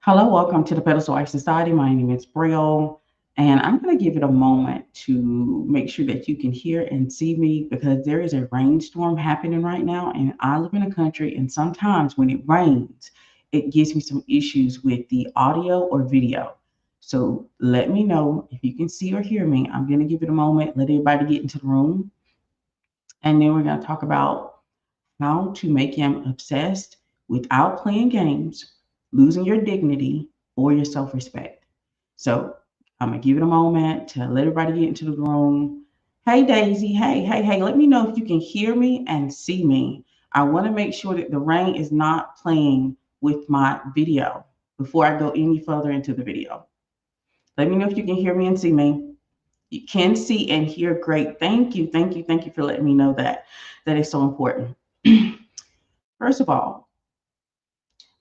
Hello, welcome to the Pedestal Life Society. My name is Braille, and I'm going to give it a moment to make sure that you can hear and see me because there is a rainstorm happening right now, and I live in a country, and sometimes when it rains, it gives me some issues with the audio or video. So let me know if you can see or hear me. I'm going to give it a moment, let everybody get into the room, and then we're going to talk about how to make him obsessed without playing games, losing your dignity or your self respect. So I'm going to give it a moment to let everybody get into the room. Hey, Daisy. Hey. Let me know if you can hear me and see me. I want to make sure that the rain is not playing with my video before I go any further into the video. Let me know if you can hear me and see me. You can see and hear great. Thank you for letting me know that. That is so important. First of all,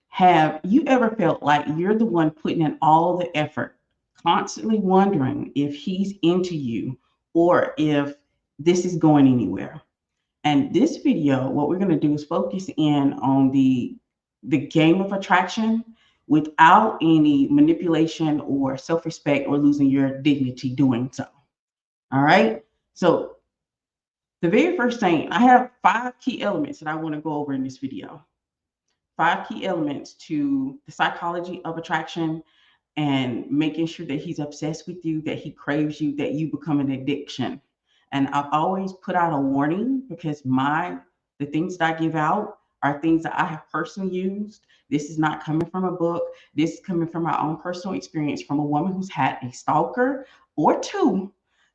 have you ever felt like you're the one putting in all the effort, constantly wondering if he's into you or if this is going anywhere? And this video, what we're going to do is focus in on the game of attraction without any manipulation or self-respect or losing your dignity doing so. All right? So, the very first thing, I have 5 key elements that I want to go over in this video. 5 key elements to the psychology of attraction and making sure that he's obsessed with you, that he craves you, that you become an addiction. And I've always put out a warning because the things that I give out are things that I have personally used. This is not coming from a book. This is coming from my own personal experience from a woman who's had a stalker or two,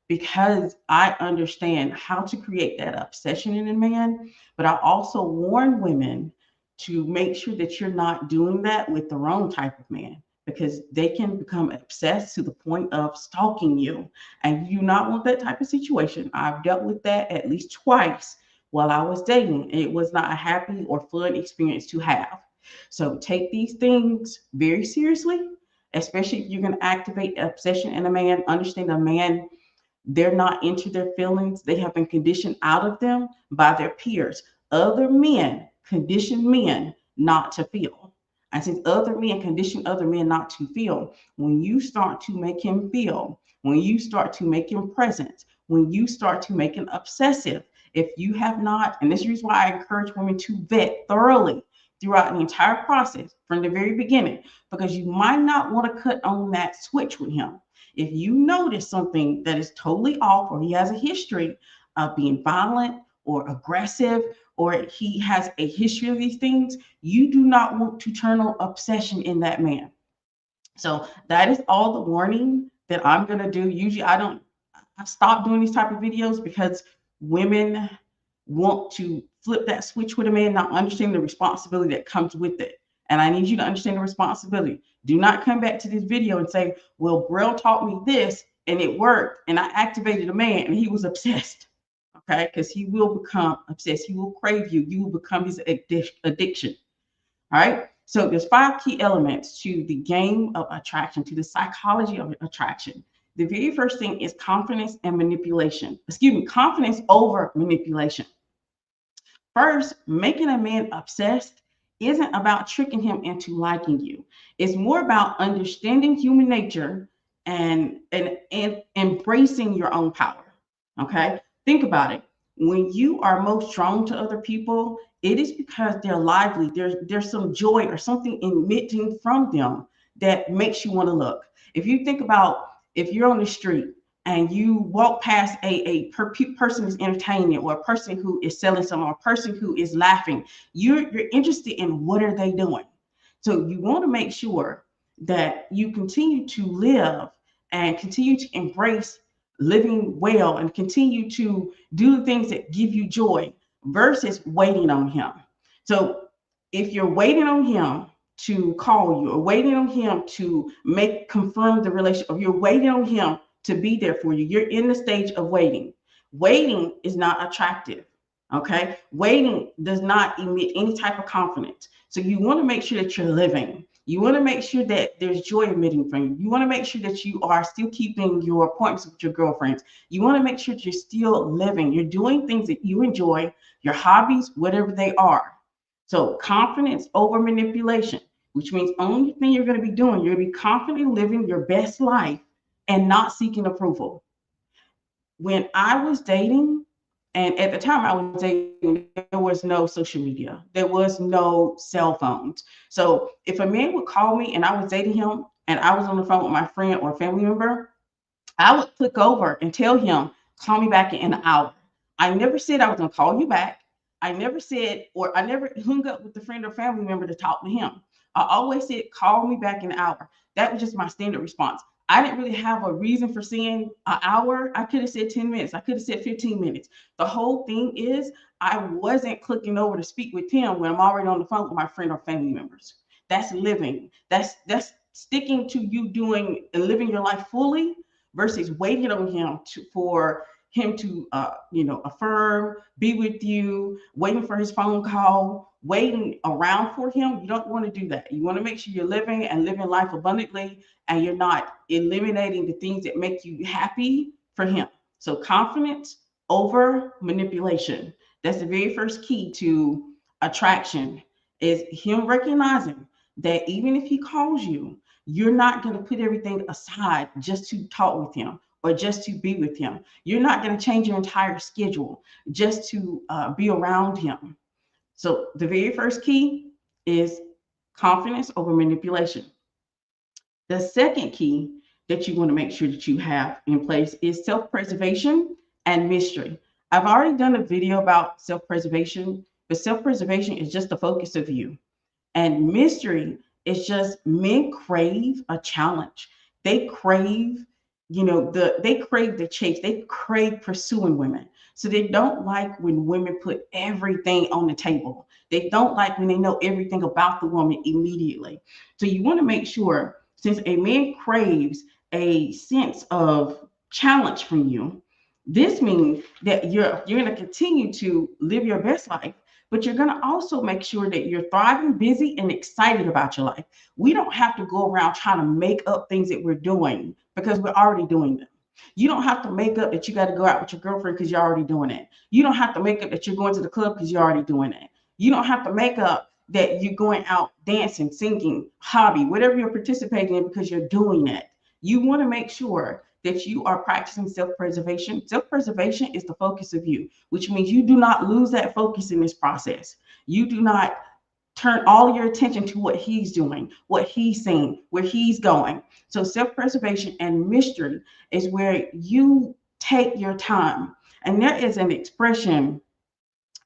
because I understand how to create that obsession in a man. But I also warn women to make sure that you're not doing that with the wrong type of man because they can become obsessed to the point of stalking you. And you do not want that type of situation. I've dealt with that at least twice while I was dating. It was not a happy or fun experience to have. So take these things very seriously, especially if you're going to activate obsession in a man. Understand a man, they're not into their feelings. They have been conditioned out of them by their peers. Other men condition men not to feel. And since other men condition other men not to feel, when you start to make him feel, when you start to make him present, when you start to make him obsessive, if you have not, and this is the reason why I encourage women to vet thoroughly throughout the entire process from the very beginning, because you might not want to cut on that switch with him. If you notice something that is totally off, or he has a history of being violent or aggressive, or he has a history of these things, you do not want to turn on obsession in that man. So that is all the warning that I'm going to do. Usually I stopped doing these type of videos because women want to flip that switch with a man, not understanding the responsibility that comes with it. And I need you to understand the responsibility. Do not come back to this video and say, well, Braille taught me this and it worked and I activated a man and he was obsessed. Okay, because he will become obsessed. He will crave you. You will become his addiction. All right. So there's 5 key elements to the game of attraction, to the psychology of attraction. The very first thing is confidence and manipulation. Excuse me, confidence over manipulation. First, making a man obsessed isn't about tricking him into liking you. It's more about understanding human nature and embracing your own power. Okay? Think about it. When you are most drawn to other people, it is because they're lively. There's some joy or something emitting from them that makes you want to look. If you think about if you're on the street and you walk past person is entertaining or a person who is selling something or a person who is laughing, you're interested in what are they doing. So you want to make sure that you continue to live and continue to embrace living well and continue to do the things that give you joy versus waiting on him. So if you're waiting on him to call you or waiting on him to confirm the relationship, or you're waiting on him to be there for you, you're in the stage of waiting. Waiting is not attractive. Okay. Waiting does not emit any type of confidence. So you want to make sure that you're living. You want to make sure that there's joy emitting from you. You want to make sure that you are still keeping your appointments with your girlfriends. You want to make sure that you're still living. You're doing things that you enjoy, your hobbies, whatever they are. So confidence over manipulation. which means only thing you're going to be doing, you're going to be confidently living your best life and not seeking approval. When I was dating, and at the time I was dating, there was no social media, there was no cell phones. So if a man would call me and I was dating him and I was on the phone with my friend or family member, I would click over and tell him, call me back in an hour. I never said I was going to call you back. I never said, or I never hung up with the friend or family member to talk to him. I always said, call me back in an hour. That was just my standard response. I didn't really have a reason for saying an hour. I could have said 10 minutes. I could have said 15 minutes. The whole thing is, I wasn't clicking over to speak with him when I'm already on the phone with my friend or family members. That's living. That's sticking to you doing and living your life fully versus waiting on him for him to affirm, be with you, waiting for his phone call, waiting around for him. You don't want to do that. You want to make sure you're living and living life abundantly, and you're not eliminating the things that make you happy for him. So confidence over manipulation. That's the very first key to attraction, is him recognizing that even if he calls you, you're not going to put everything aside just to talk with him or just to be with him. You're not going to change your entire schedule just to be around him. So the very first key is confidence over manipulation. The second key that you want to make sure that you have in place is self-preservation and mystery. I've already done a video about self-preservation, but self-preservation is just the focus of you. And mystery is just men crave a challenge. They crave, they crave the chase. They crave pursuing women. So they don't like when women put everything on the table. They don't like when they know everything about the woman immediately. So you want to make sure, since a man craves a sense of challenge from you, this means that you're going to continue to live your best life, but you're going to also make sure that you're thriving, busy, and excited about your life. We don't have to go around trying to make up things that we're doing because we're already doing them. You don't have to make up that you got to go out with your girlfriend because you're already doing it. You don't have to make up that you're going to the club because you're already doing it. You don't have to make up that you're going out dancing, singing, hobby, whatever you're participating in, because you're doing it. You want to make sure that you are practicing self-preservation. Self-preservation is the focus of you, which means you do not lose that focus in this process. You do not turn all your attention to what he's doing, what he's saying, where he's going. So self-preservation and mystery is where you take your time. And there is an expression,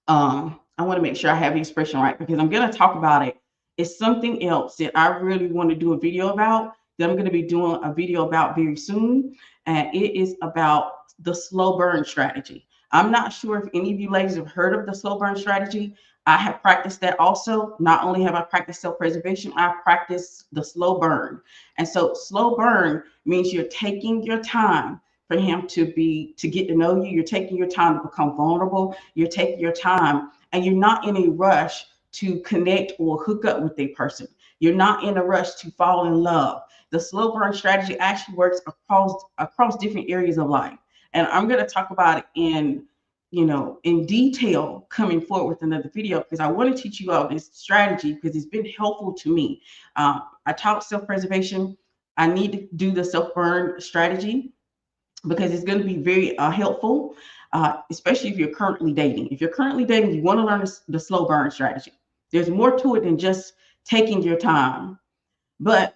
I want to make sure I have the expression right because I'm going to talk about it. It's something else that I really want to do a video about, that I'm going to be doing a video about very soon. And it is about the slow burn strategy. I'm not sure if any of you ladies have heard of the slow burn strategy. I have practiced that also. Not only have I practiced self-preservation, I've practiced the slow burn. And so slow burn means you're taking your time for him to get to know you. You're taking your time to become vulnerable. You're taking your time, and you're not in a rush to connect or hook up with a person. You're not in a rush to fall in love. The slow burn strategy actually works across different areas of life. And I'm going to talk about it in detail coming forward with another video, because I want to teach you all this strategy because it's been helpful to me. I taught self-preservation. I need to do the self-burn strategy because it's going to be very helpful, especially if you're currently dating. If you're currently dating, you want to learn the slow burn strategy. There's more to it than just taking your time. But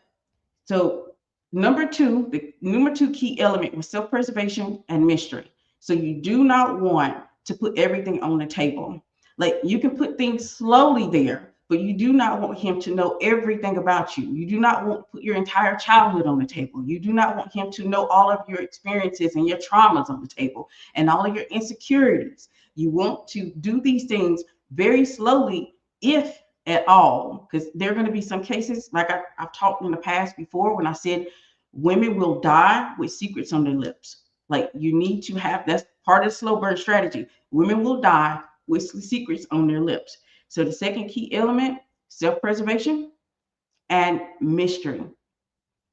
so the number two key element was self-preservation and mystery. So you do not want to put everything on the table. Like, you can put things slowly there, but you do not want him to know everything about you. You do not want to put your entire childhood on the table. You do not want him to know all of your experiences and your traumas on the table and all of your insecurities. You want to do these things very slowly, if at all, because there are going to be some cases, like I've talked in the past before, when I said women will die with secrets on their lips. Like, you need to have, that's part of the slow burn strategy. Women will die with secrets on their lips. So the second key element, self-preservation and mystery.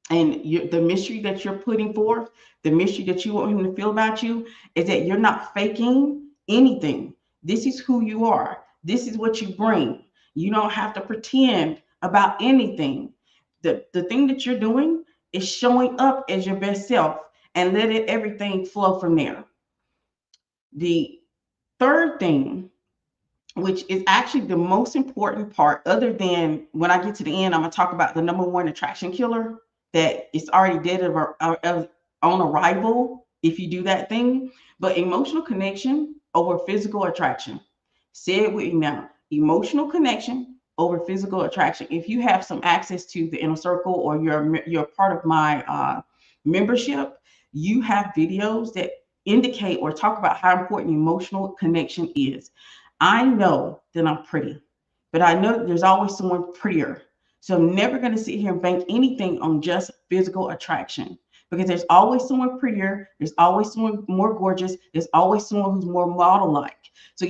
And the mystery that you're putting forth, the mystery that you want him to feel about you, is that you're not faking anything. This is who you are. This is what you bring. You don't have to pretend about anything. The thing that you're doing is showing up as your best self and let everything flow from there. The third thing, which is actually the most important part, other than when I get to the end, I'm going to talk about the number one attraction killer that is already dead on arrival if you do that thing. But emotional connection over physical attraction. Say it with me now. Emotional connection over physical attraction. If you have some access to the inner circle or you're part of my membership, you have videos that indicate or talk about how important emotional connection is. I know that I'm pretty, but I know that there's always someone prettier. So I'm never going to sit here and bank anything on just physical attraction because there's always someone prettier. There's always someone more gorgeous. There's always someone who's more model-like. So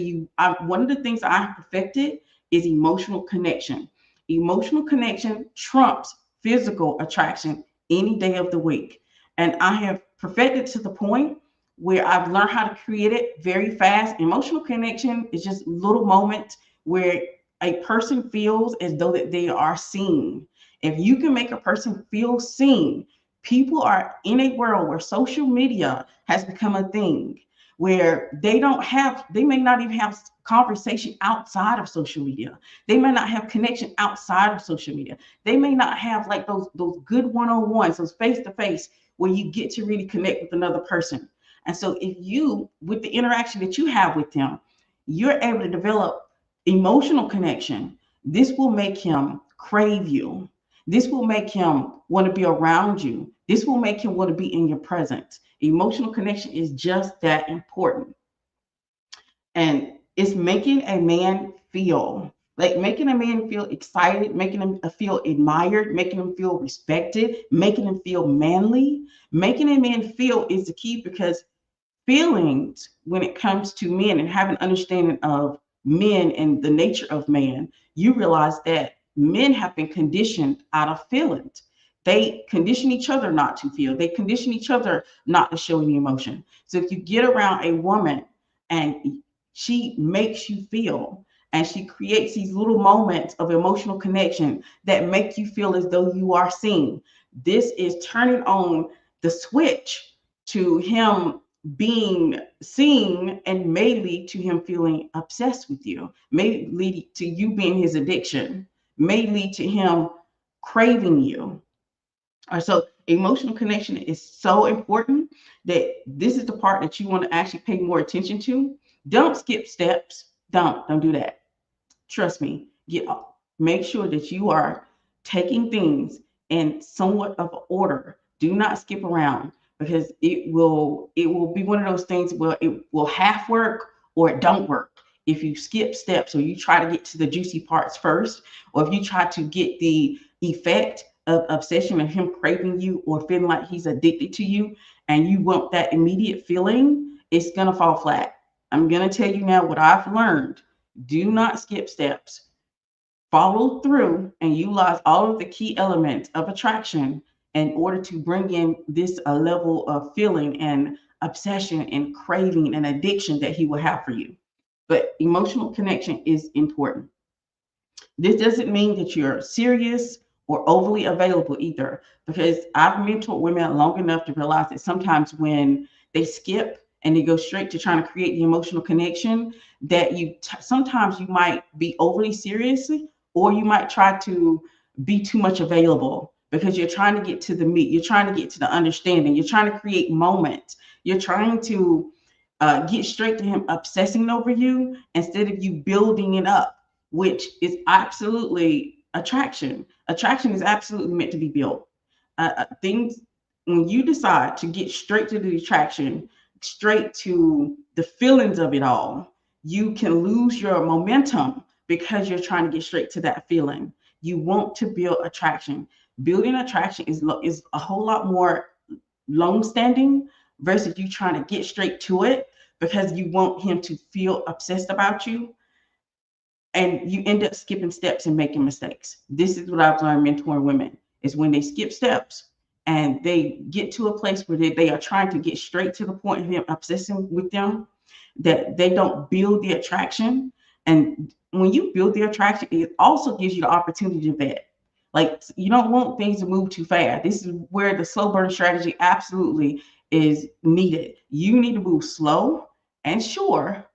one of the things I have perfected is emotional connection. Emotional connection trumps physical attraction any day of the week. And I have perfected to the point where I've learned how to create it very fast. Emotional connection is just little moments where a person feels as though that they are seen. If you can make a person feel seen, people are in a world where social media has become a thing where they may not even have conversation outside of social media. They may not have connection outside of social media. They may not have like those good one-on-ones, those face-to-face where you get to really connect with another person. And so if you, with the interaction that you have with them, you're able to develop emotional connection, this will make him crave you. This will make him want to be around you. This will make him want to be in your presence. Emotional connection is just that important. And it's making a man feel excited, making him feel admired, making him feel respected, making him feel manly. Making a man feel is the key because feelings, when it comes to men and have an understanding of men and the nature of man, you realize that men have been conditioned out of feelings. They condition each other not to feel. They condition each other not to show any emotion. So if you get around a woman and she makes you feel and she creates these little moments of emotional connection that make you feel as though you are seen, this is turning on the switch to him being seen and may lead to him feeling obsessed with you, may lead to you being his addiction, may lead to him craving you. So emotional connection is so important that this is the part that you want to actually pay more attention to. Don't skip steps. Don't do that. Trust me. Make sure that you are taking things in somewhat of order. Do not skip around because it will be one of those things where it will half work or it don't work. If you skip steps or you try to get to the juicy parts first, or if you try to get the effect of obsession of him craving you or feeling like he's addicted to you and you want that immediate feeling, it's going to fall flat. I'm going to tell you now what I've learned. Do not skip steps. Follow through and utilize all of the key elements of attraction in order to bring in this level of feeling and obsession and craving and addiction that he will have for you. But emotional connection is important. This doesn't mean that you're serious or overly available either, because I've mentored women long enough to realize that sometimes when they skip and they go straight to trying to create the emotional connection, that sometimes you might be overly serious or you might try to be too much available because you're trying to get to the meat, you're trying to get to the understanding, you're trying to create moments, you're trying to get straight to him obsessing over you instead of you building it up, which is absolutely attraction. Attraction is absolutely meant to be built. Things, when you decide to get straight to the attraction, straight to the feelings of it all, you can lose your momentum because you're trying to get straight to that feeling. You want to build attraction. Building attraction is a whole lot more long-standing versus you trying to get straight to it because you want him to feel obsessed about you, and you end up skipping steps and making mistakes. This is what I've learned mentoring women is when they skip steps and they get to a place where they are trying to get straight to the point of him obsessing with them, that they don't build the attraction. And when you build the attraction, it also gives you the opportunity to vet. Like, you don't want things to move too fast. This is where the slow burn strategy absolutely is needed. You need to move slow and sure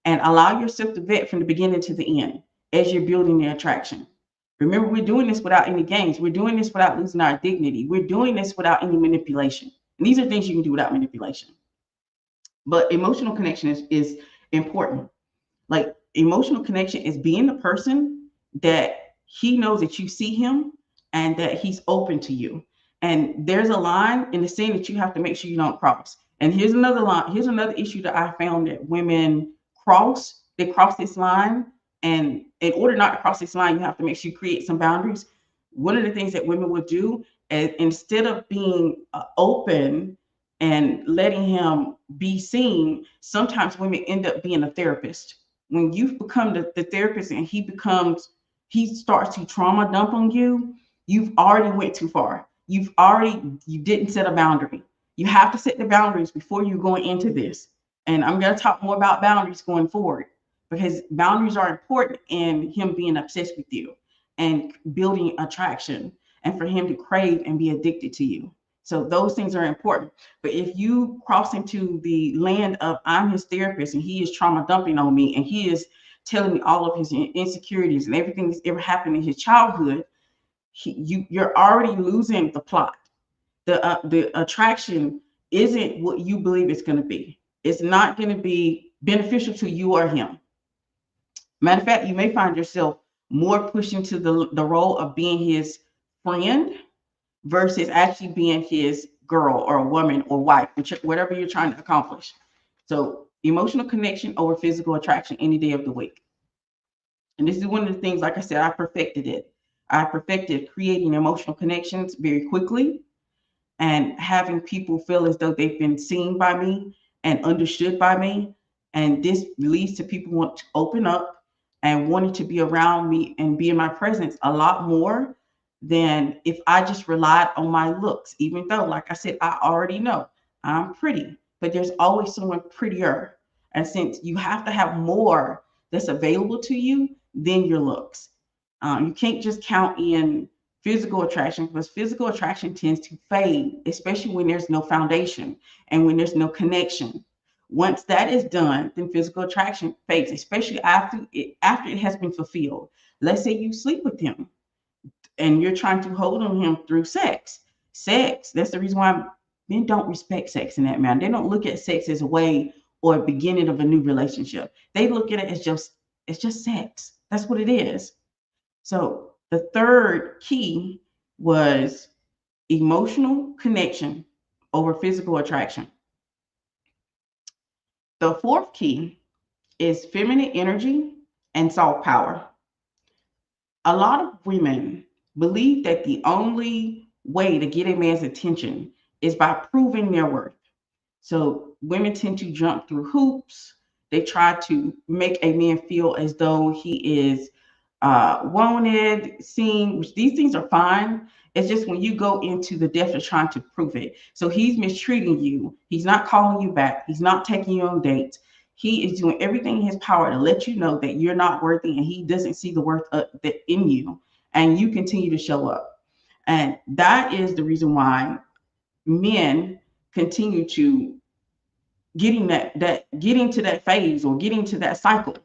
and allow yourself to vet from the beginning to the end as you're building the attraction. Remember, we're doing this without any games. We're doing this without losing our dignity. We're doing this without any manipulation. And these are things you can do without manipulation. But emotional connection is important. Like, emotional connection is being the person that he knows that you see him and that he's open to you. And there's a line in the sand that you have to make sure you don't cross. And here's another line. Here's another issue that I found that women cross. They cross this line. And in order not to cross this line, you have to make sure you create some boundaries. One of the things that women will do is, instead of being open and letting him be seen, sometimes women end up being a therapist. When you become the therapist and he starts to trauma dump on you, you've already went too far. You didn't set a boundary. You have to set the boundaries before you're going into this. And I'm going to talk more about boundaries going forward, because boundaries are important in him being obsessed with you and building attraction, and for him to crave and be addicted to you. So those things are important. But if you cross into the land of, I'm his therapist and he is trauma dumping on me and he is telling me all of his insecurities and everything that's ever happened in his childhood, you're already losing the plot. The attraction isn't what you believe it's going to be. It's not going to be beneficial to you or him. Matter of fact, you may find yourself more pushed into the role of being his friend versus actually being his girl or a woman or wife, whatever you're trying to accomplish. So emotional connection over physical attraction any day of the week. And this is one of the things, like I said, I perfected it. I perfected creating emotional connections very quickly and having people feel as though they've been seen by me and understood by me. And this leads to people want to open up and wanting to be around me and be in my presence a lot more than if I just relied on my looks. Even though, like I said, I already know I'm pretty, but there's always someone prettier. And since you have to have more that's available to you than your looks, you can't just count in physical attraction, because physical attraction tends to fade, especially when there's no foundation and when there's no connection. Once that is done, then physical attraction fades, especially after it has been fulfilled. Let's say you sleep with him and you're trying to hold on him through sex. Sex, that's the reason why men don't respect sex in that manner. They don't look at sex as a way or a beginning of a new relationship. They look at it as it's just sex. That's what it is. So the third key was emotional connection over physical attraction. The fourth key is feminine energy and soft power. A lot of women believe that the only way to get a man's attention is by proving their worth. So women tend to jump through hoops. They try to make a man feel as though he is wanted, seen, which these things are fine. It's just when you go into the depth of trying to prove it. So he's mistreating you. He's not calling you back. He's not taking you on dates. He is doing everything in his power to let you know that you're not worthy and he doesn't see the worth in you. And you continue to show up. And that is the reason why men continue to getting to that phase or getting to that cycle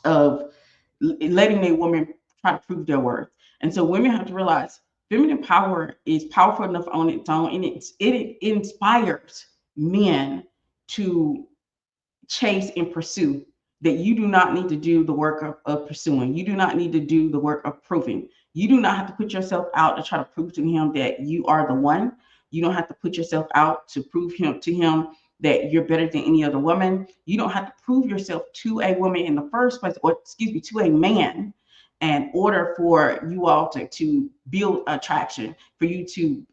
of letting a woman try to prove their worth. And so women have to realize feminine power is powerful enough on its own, and it inspires men to chase and pursue, that you do not need to do the work of pursuing. You do not need to do the work of proving. You do not have to put yourself out to try to prove to him that you are the one. You don't have to put yourself out to prove to him that you're better than any other woman. You don't have to prove yourself to a woman in the first place, or excuse me, to a man, in order for you all to build attraction, for you to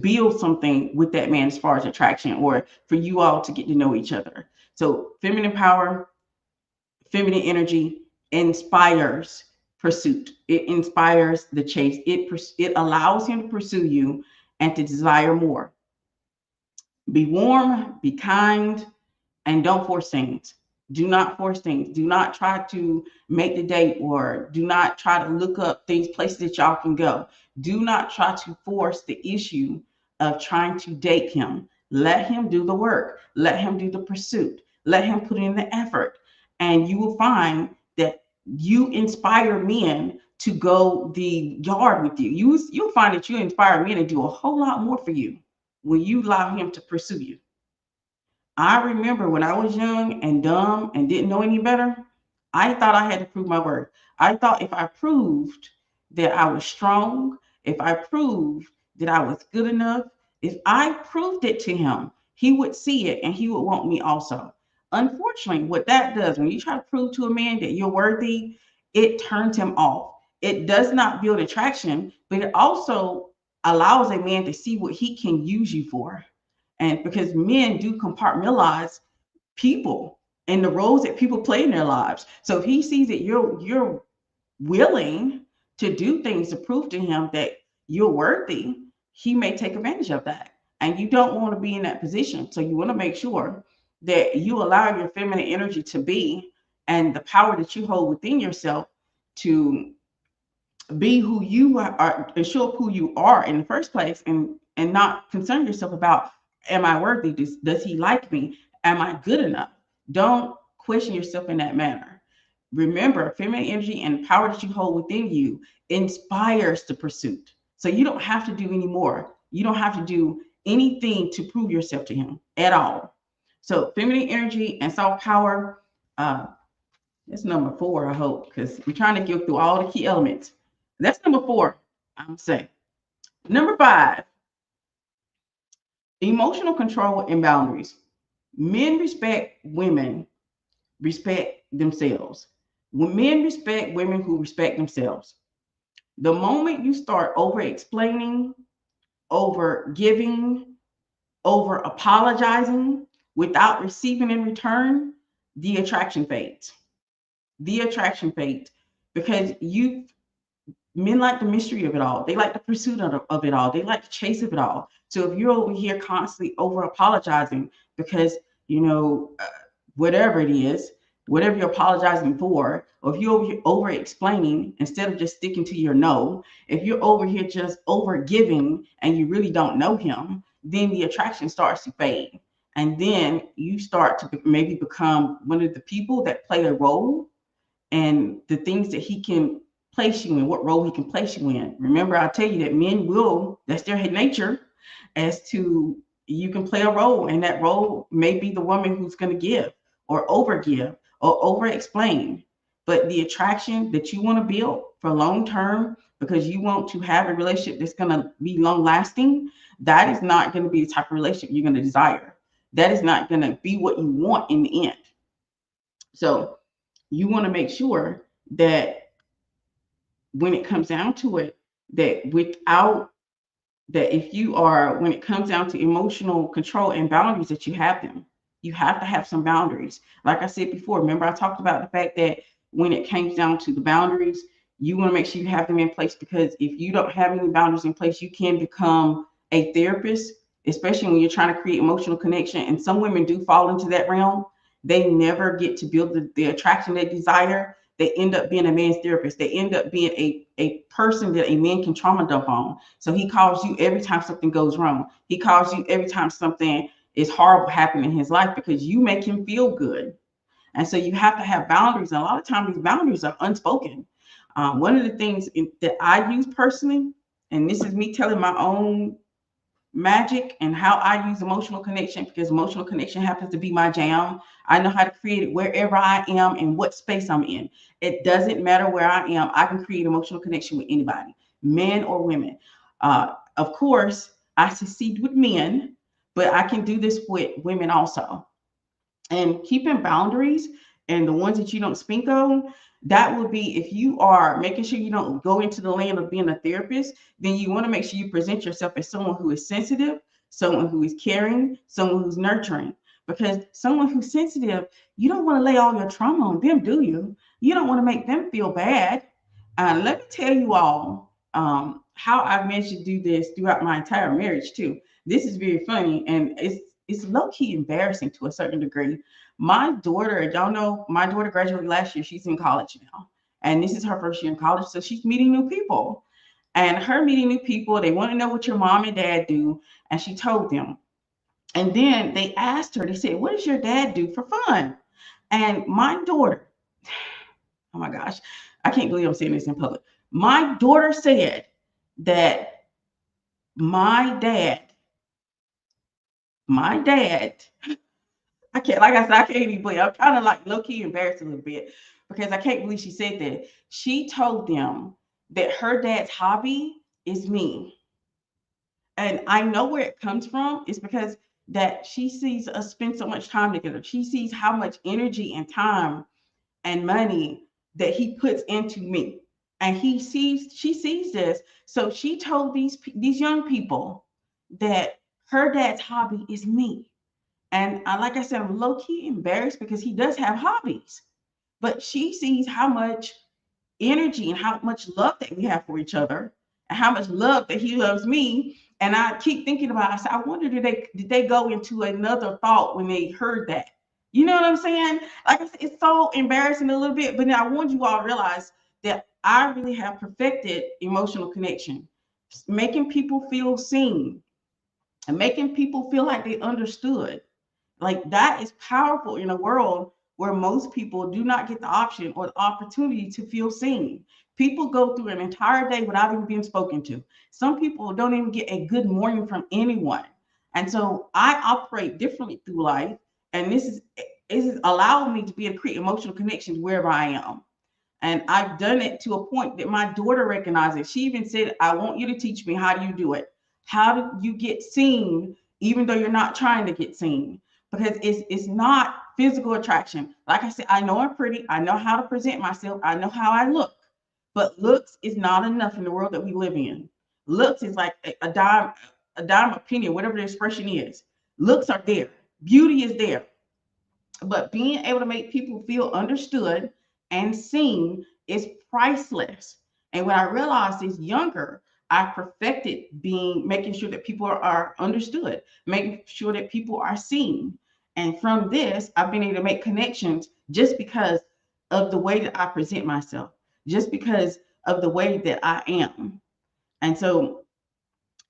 build something with that man as far as attraction, or for you all to get to know each other. So feminine power, feminine energy inspires pursuit. It inspires the chase. It allows him to pursue you and to desire more. Be warm, be kind, and don't force things. Do not force things. Do not try to make the date, or do not try to look up things, places that y'all can go. Do not try to force the issue of trying to date him. Let him do the work. Let him do the pursuit. Let him put in the effort. And you will find that you inspire men to go the yard with you. You'll find that you inspire men to do a whole lot more for you when you allow him to pursue you. I remember when I was young and dumb and didn't know any better, I thought I had to prove my worth. I thought if I proved that I was strong, if I proved that I was good enough, if I proved it to him, he would see it and he would want me also. Unfortunately, what that does, when you try to prove to a man that you're worthy, it turns him off. It does not build attraction, but it also allows a man to see what he can use you for. And because men do compartmentalize people and the roles that people play in their lives. So if he sees that you're willing to do things to prove to him that you're worthy, he may take advantage of that. And you don't want to be in that position. So you want to make sure that you allow your feminine energy to be, and the power that you hold within yourself to be who you are and show up who you are in the first place, and not concern yourself about, am I worthy? Does he like me? Am I good enough? Don't question yourself in that manner. Remember, feminine energy and the power that you hold within you inspires the pursuit. So you don't have to do any more. You don't have to do anything to prove yourself to him at all. So feminine energy and soft power, uh, that's number four, I hope, because we're trying to go through all the key elements. That's number four, I'm saying. Number five, emotional control and boundaries. Men respect themselves. When men respect women who respect themselves. The moment you start over explaining, over giving, over apologizing without receiving in return, the attraction fades. The attraction fades because you men like the mystery of it all. They like the pursuit of it all. They like the chase of it all. So if you're over here constantly over apologizing because, you know, whatever it is, whatever you're apologizing for, or if you're over explaining instead of just sticking to your no, if you're over here just over giving and you really don't know him, then the attraction starts to fade. And then you start to maybe become one of the people that play a role, and the things that he can place you in, what role he can place you in. Remember, I tell you that men will, that's their nature, as to you can play a role, and that role may be the woman who's going to give or over give or over explain. But the attraction that you want to build for long term, because you want to have a relationship that's going to be long lasting, that is not going to be the type of relationship you're going to desire. That is not going to be what you want in the end. So you want to make sure that when it comes down to it, that without that, if you are, when it comes down to emotional control and boundaries, that you have them. You have to have some boundaries. Like I said before, remember I talked about the fact that when it comes down to the boundaries, you want to make sure you have them in place, because if you don't have any boundaries in place, you can become a therapist, especially when you're trying to create emotional connection. And some women do fall into that realm. They never get to build the attraction they desire. They end up being a man's therapist. They end up being a person that a man can trauma dump on. So he calls you every time something goes wrong. He calls you every time something is horrible happening in his life, because you make him feel good. And so you have to have boundaries. And a lot of times these boundaries are unspoken. One of the things that I use personally, and this is me telling my own magic and how I use emotional connection, because emotional connection happens to be my jam. I know how to create it wherever I am and what space I'm in. It doesn't matter where I am. I can create emotional connection with anybody, men or women. Of course, I succeed with men, but I can do this with women also. And keeping boundaries, and the ones that you don't speak on, that would be, if you are making sure you don't go into the lane of being a therapist, then you want to make sure you present yourself as someone who is sensitive, someone who is caring, someone who's nurturing. Because someone who's sensitive, you don't want to lay all your trauma on them, do you? You don't want to make them feel bad. Let me tell you all how I've managed to do this throughout my entire marriage too. This is very funny, and it's low key embarrassing to a certain degree. My daughter, y'all know, my daughter graduated last year. She's in college now. And this is her first year in college. So she's meeting new people. And her meeting new people, they want to know what your mom and dad do. And she told them. And then they asked her, they said, what does your dad do for fun? And my daughter, oh my gosh, I can't believe I'm saying this in public. My daughter said that my dad, my dad, I can't, like I said, I can't even believe. I'm kind of like low key embarrassed a little bit because I can't believe she said that. She told them that her dad's hobby is me. And I know where it comes from. It's because that she sees us spend so much time together. She sees how much energy and time and money that he puts into me. And she sees this. So she told these young people that her dad's hobby is me. And like I said, I'm low key embarrassed because he does have hobbies, but she sees how much energy and how much love that we have for each other and how much love that he loves me. And I keep thinking about it. I said, I wonder, did they go into another thought when they heard that? You know what I'm saying? Like I said, it's so embarrassing a little bit, but now I want you all to realize that I really have perfected emotional connection, making people feel seen and making people feel like they understood. Like that is powerful in a world where most people do not get the option or the opportunity to feel seen. People go through an entire day without even being spoken to. Some people don't even get a good morning from anyone. And so I operate differently through life. And this is allowing me to be able to create emotional connections wherever I am. And I've done it to a point that my daughter recognizes. She even said, I want you to teach me, how do you do it? How do you get seen even though you're not trying to get seen? Because it's not physical attraction. Like I said, I know I'm pretty. I know how to present myself. I know how I look. But looks is not enough in the world that we live in. Looks is like a dime opinion, whatever the expression is. Looks are there. Beauty is there, but being able to make people feel understood and seen is priceless. And when I realized this younger, I perfected making sure that people are understood, making sure that people are seen. And from this, I've been able to make connections just because of the way that I present myself, just because of the way that I am. And so,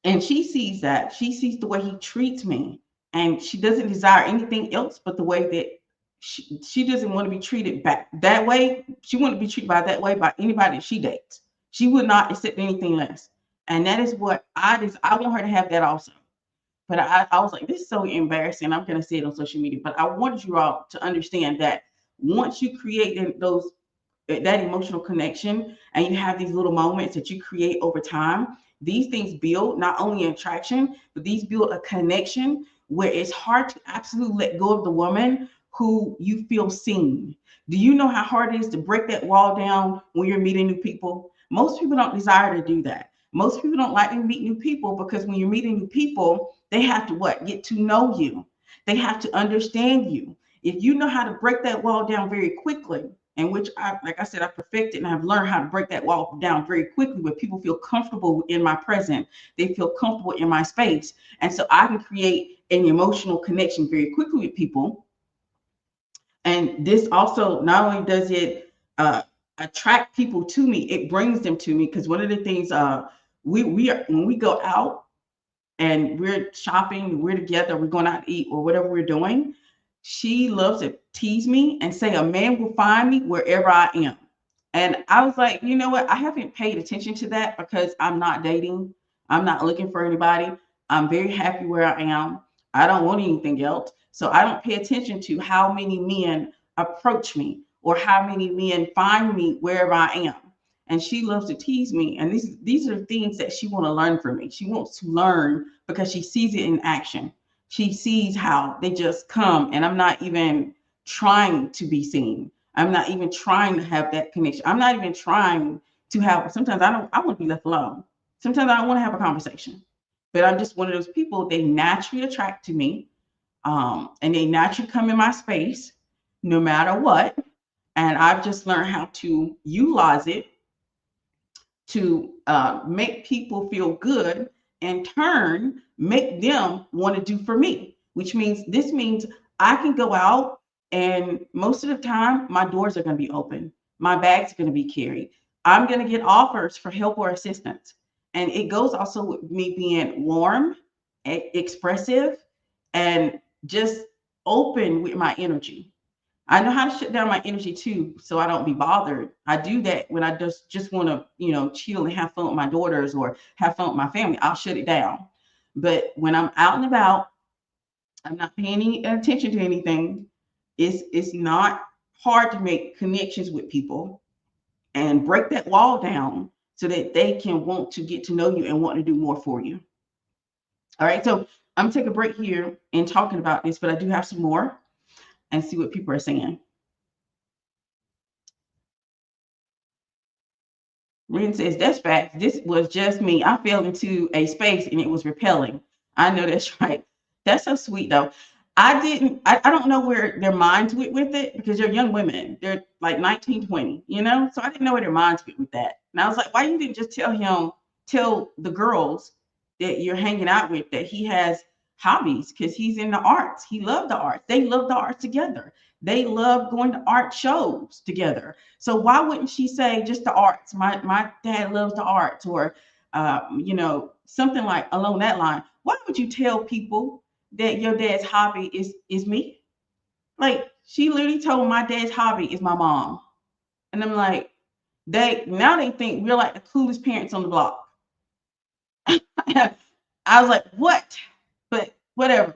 and she sees that. She sees the way he treats me. And she doesn't desire anything else but the way that she doesn't want to be treated back that way. She wouldn't be treated by that way by anybody that she dates. She would not accept anything less. And that is what I want her to have that also. But I was like, this is so embarrassing. I'm going to say it on social media. But I wanted you all to understand that once you create that emotional connection and you have these little moments that you create over time, these things build not only an attraction, but these build a connection where it's hard to absolutely let go of the woman who you feel seen. Do you know how hard it is to break that wall down when you're meeting new people? Most people don't desire to do that. Most people don't like to meet new people because when you're meeting new people, they have to what? Get to know you. They have to understand you. If you know how to break that wall down very quickly, and which like I said, I perfected and I've learned how to break that wall down very quickly where people feel comfortable in my presence. They feel comfortable in my space. And so I can create an emotional connection very quickly with people. And this also, not only does it attract people to me, it brings them to me. Because one of the things we are, when we go out and we're shopping, we're together, we're going out to eat or whatever we're doing, she loves to tease me and say a man will find me wherever I am. And I was like, you know what? I haven't paid attention to that because I'm not dating. I'm not looking for anybody. I'm very happy where I am. I don't want anything else. So I don't pay attention to how many men approach me or how many men find me wherever I am. And she loves to tease me. And these are things that she wants to learn from me. She wants to learn because she sees it in action. She sees how they just come, and I'm not even trying to be seen. I'm not even trying to have that connection. I'm not even trying to have. Sometimes I want to be left alone. Sometimes I don't want to have a conversation. But I'm just one of those people. They naturally attract to me, and they naturally come in my space, no matter what. And I've just learned how to utilize it to make people feel good, in turn make them want to do for me, which means I can go out And most of the time, my doors are going to be open. My bags are going to be carried. I'm going to get offers for help or assistance. And it goes also with me being warm, expressive, and just open with my energy. I know how to shut down my energy too, so I don't be bothered. I do that when I just want to, chill and have fun with my daughters or have fun with my family. I'll shut it down. But when I'm out and about, I'm not paying any attention to anything. It's not hard to make connections with people and break that wall down so that they can want to get to know you and want to do more for you. All right, so I'm gonna take a break here in talking about this, but I do have some more and see what people are saying. Ren says, that's facts. This was just me. I fell into a space and it was repelling. I know that's right. That's so sweet though. I don't know where their minds went with it because they're young women. They're like 19, 20, you know? So I didn't know where their minds went with that. And I was like, why you didn't just tell the girls that you're hanging out with that he has hobbies because he's in the arts. He loved the arts. They love the arts together. They love going to art shows together. So why wouldn't she say just the arts? My dad loves the arts, or something like along that line. Why would you tell people that your dad's hobby is me? Like she literally told my dad's hobby is my mom, and I'm like, they think we're like the coolest parents on the block. I was like, what? But whatever.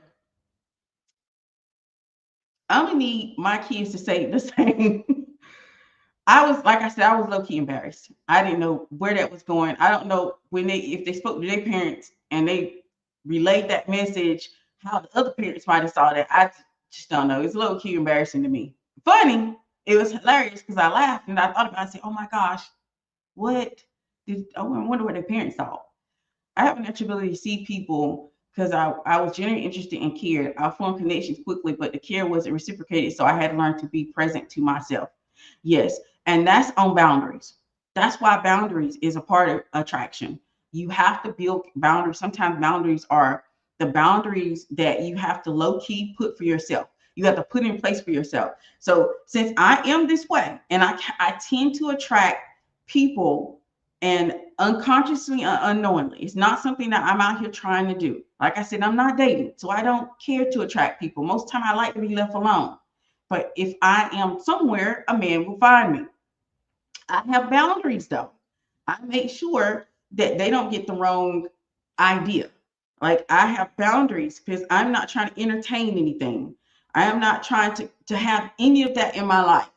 I'm gonna need my kids to say the same. I was, like I said, I was low key embarrassed. I didn't know where that was going. I don't know if they spoke to their parents and they relayed that message, how the other parents might have saw that. I just don't know. It's low key embarrassing to me. Funny. It was hilarious because I laughed and I thought about it. I said, "Oh my gosh, what did? I wonder what their parents thought." I have a natural ability to see people because I was genuinely interested and cared. I formed connections quickly, but the care wasn't reciprocated. So I had to learn to be present to myself. Yes. And that's on boundaries. That's why boundaries is a part of attraction. You have to build boundaries. Sometimes boundaries are the boundaries that you have to low key put for yourself. You have to put in place for yourself. So since I am this way and I tend to attract people and unconsciously and unknowingly. It's not something that I'm out here trying to do. Like I said, I'm not dating, so I don't care to attract people. Most of the time, I like to be left alone. But if I am somewhere, a man will find me. I have boundaries though. I make sure that they don't get the wrong idea. Like I have boundaries because I'm not trying to entertain anything. I am not trying to have any of that in my life.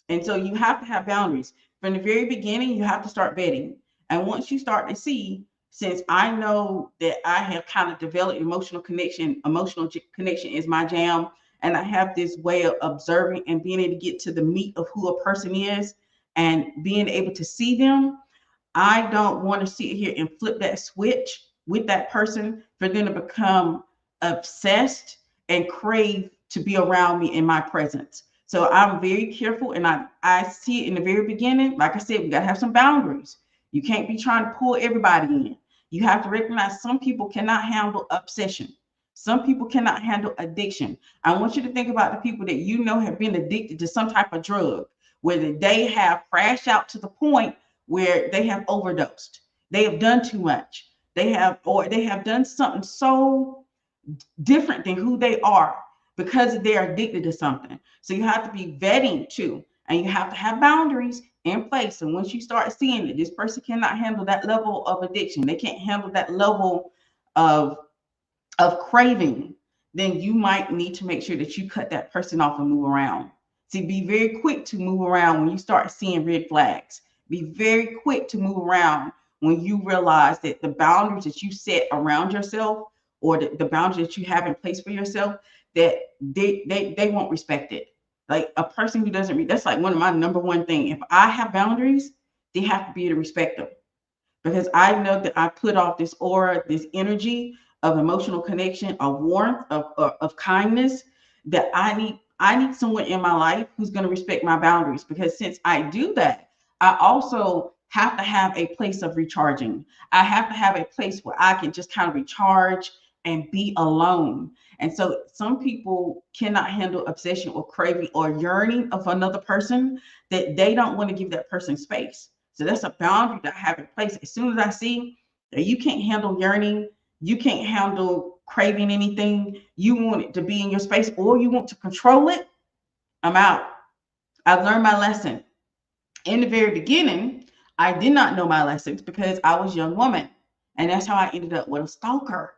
And so you have to have boundaries. From the very beginning, you have to start vetting. And once you start to see, since I know that I have kind of developed emotional connection is my jam. And I have this way of observing and being able to get to the meat of who a person is and being able to see them. I don't want to sit here and flip that switch with that person for them to become obsessed and crave to be around me in my presence. So I'm very careful and I see it in the very beginning. Like I said, we got to have some boundaries. You can't be trying to pull everybody in. You have to recognize some people cannot handle obsession. Some people cannot handle addiction. I want you to think about the people that you know have been addicted to some type of drug, where they have crashed out to the point where they have overdosed. They have done too much. They have done something so different than who they are because they're addicted to something. So you have to be vetting too, and you have to have boundaries in place. And once you start seeing that this person cannot handle that level of addiction, they can't handle that level of craving, then you might need to make sure that you cut that person off and move around. See, be very quick to move around when you start seeing red flags. Be very quick to move around when you realize that the boundaries that you set around yourself or the boundaries that you have in place for yourself, that they won't respect it. Like a person who doesn't that's like one of my number one thing. If I have boundaries, they have to be able to respect them because I know that I put off this aura, this energy of emotional connection, of warmth, of kindness that I need someone in my life who's going to respect my boundaries because since I do that, I also have to have a place of recharging. I have to have a place where I can just kind of recharge and be alone. And so some people cannot handle obsession or craving or yearning of another person, that they don't want to give that person space. So that's a boundary that I have in place. As soon as I see that you can't handle yearning, you can't handle craving anything, you want it to be in your space or you want to control it, I'm out. I've learned my lesson. In the very beginning, I did not know my lessons because I was a young woman. And that's how I ended up with a stalker.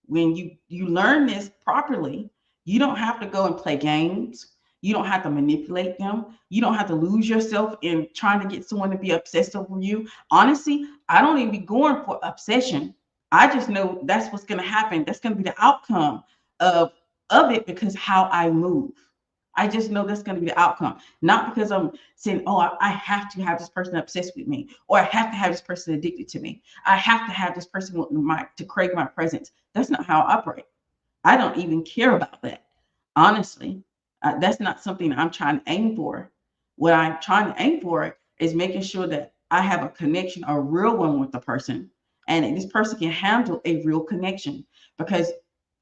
When you learn this properly, you don't have to go and play games. You don't have to manipulate them. You don't have to lose yourself in trying to get someone to be obsessed over you. Honestly, I don't even be going for obsession. I just know that's what's going to happen. That's going to be the outcome of it because how I move. I just know that's going to be the outcome, not because I'm saying, oh, I have to have this person obsessed with me, or I have to have this person addicted to me. I have to have this person to crave my presence. That's not how I operate. I don't even care about that. Honestly, that's not something I'm trying to aim for. What I'm trying to aim for is making sure that I have a connection, a real one with the person, and this person can handle a real connection because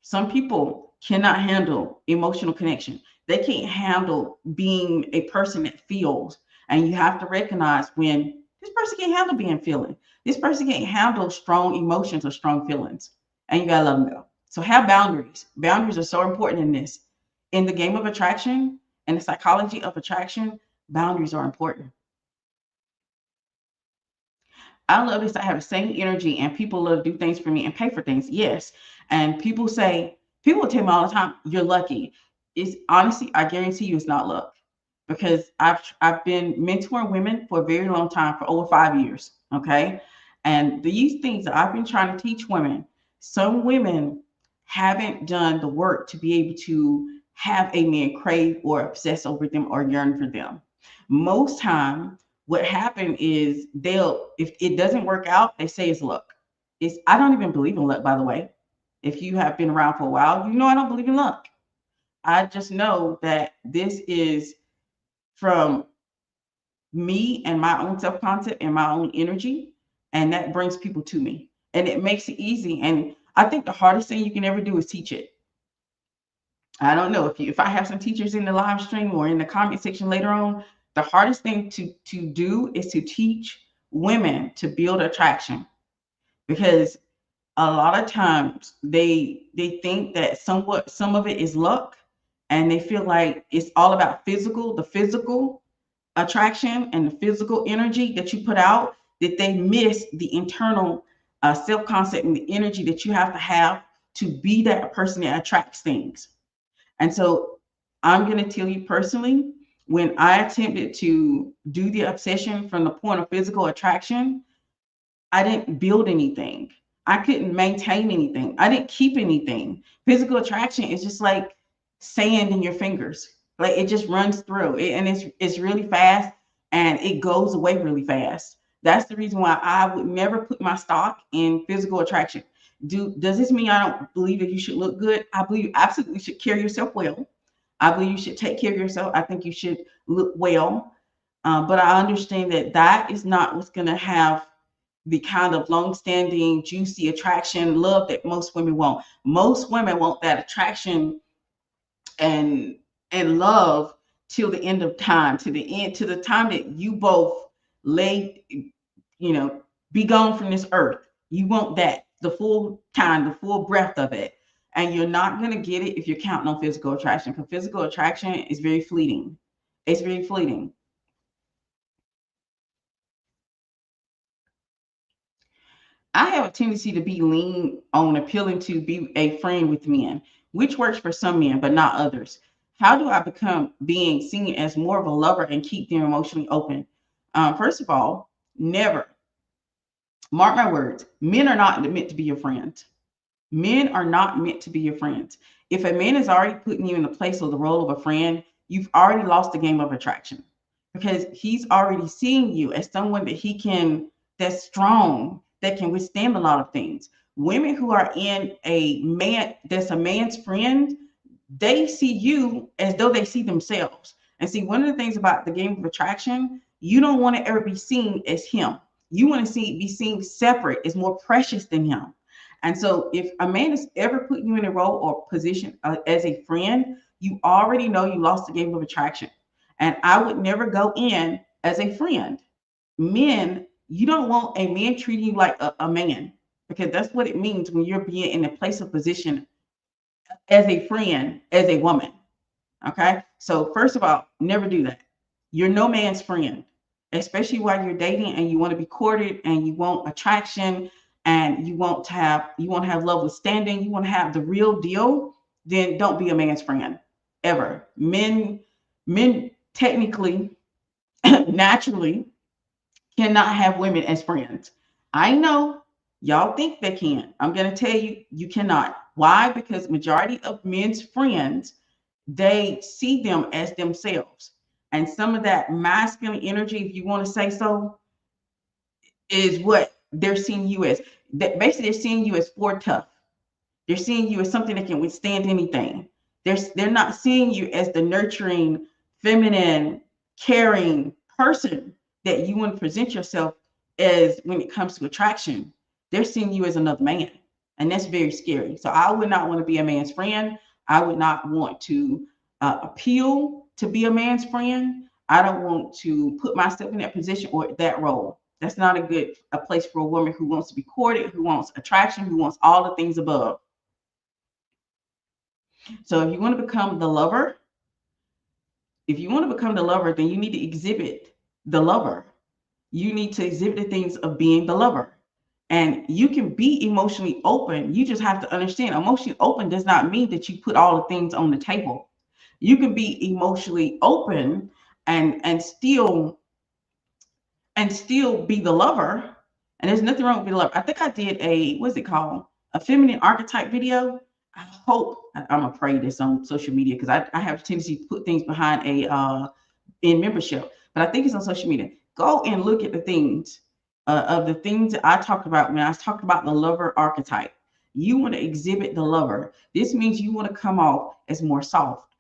some people cannot handle emotional connection. They can't handle being a person that feels. And you have to recognize when this person can't handle being feeling. This person can't handle strong emotions or strong feelings. And you gotta let them go. So have boundaries. Boundaries are so important in this. In the game of attraction and the psychology of attraction, boundaries are important. I love this. I have the same energy and people love to do things for me and pay for things. Yes. And people tell me all the time, you're lucky. It's honestly, I guarantee you it's not luck because I've been mentoring women for a very long time, for over 5 years. Okay. And these things that I've been trying to teach women, some women haven't done the work to be able to have a man crave or obsess over them or yearn for them. Most time what happened is they'll, if it doesn't work out, they say it's luck. It's, I don't even believe in luck, by the way. If you have been around for a while, you know I don't believe in luck. I just know that this is from me and my own self-concept and my own energy, and that brings people to me. And it makes it easy. And I think the hardest thing you can ever do is teach it. I don't know if I have some teachers in the live stream or in the comment section later on, the hardest thing to do is to teach women to build attraction, because a lot of times they think that some of it is luck, and they feel like it's all about the physical attraction and the physical energy that you put out, that they miss the internal self-concept and the energy that you have to be that person that attracts things. And so I'm going to tell you personally, when I attempted to do the obsession from the point of physical attraction, I didn't build anything. I couldn't maintain anything. I didn't keep anything. Physical attraction is just like sand in your fingers. Like it just runs through it, and it's really fast and it goes away really fast. That's the reason why I would never put my stock in physical attraction. Does this mean I don't believe that you should look good? I believe you absolutely should carry yourself well. I believe you should take care of yourself. I think you should look well. But I understand that that is not what's going to have the kind of long-standing, juicy attraction, love that most women want. Most women want that attraction and love till the end of time, to the time that you both lay, be gone from this earth. You want that, the full time, the full breath of it. And you're not going to get it if you're counting on physical attraction, because physical attraction is very fleeting. It's very fleeting. I have a tendency to be lean on appealing to be a friend with men, which works for some men, but not others. How do I become being seen as more of a lover and keep them emotionally open? First of all, never, mark my words, men are not meant to be your friends. Men are not meant to be your friends. If a man is already putting you in the place of the role of a friend, you've already lost the game of attraction, because he's already seeing you as someone that that's strong, that can withstand a lot of things. Women who are in a man that's a man's friend, they see you as though they see themselves. And see, one of the things about the game of attraction, you don't want to ever be seen as him. You want to be seen separate, as more precious than him. And so if a man is ever putting you in a role or position as a friend, you already know you lost the game of attraction. And I would never go in as a friend. Men, you don't want a man treating you like a man, because that's what it means when you're being in a place of position as a friend, as a woman. Okay. So, first of all, never do that. You're no man's friend, especially while you're dating and you want to be courted and you want attraction and you want to have love withstanding, you want to have the real deal, then don't be a man's friend ever. Men technically, naturally cannot have women as friends. I know y'all think they can. I'm going to tell you, you cannot. Why? Because majority of men's friends, they see them as themselves. And some of that masculine energy, if you want to say so, is what they're seeing you as. That basically they're seeing you as for tough. They're seeing you as something that can withstand anything. They're not seeing you as the nurturing, feminine, caring person that you want to present yourself as when it comes to attraction. They're seeing you as another man. And that's very scary. So I would not want to be a man's friend. I would not want to appeal to be a man's friend. I don't want to put myself in that position or that role. That's not a place for a woman who wants to be courted, who wants attraction, who wants all the things above. So if you want to become the lover, if you want to become the lover, then you need to exhibit the lover. You need to exhibit the things of being the lover. And you can be emotionally open. You just have to understand emotionally open does not mean that you put all the things on the table. You can be emotionally open and still be the lover. And there's nothing wrong with being a lover. I think I did what's it called? A feminine archetype video. I'm gonna pray this on social media because I have a tendency to put things behind in membership, but I think it's on social media. Go and look at the things of the things that I talked about when I was talking about the lover archetype. You want to exhibit the lover. This means you want to come off as more soft,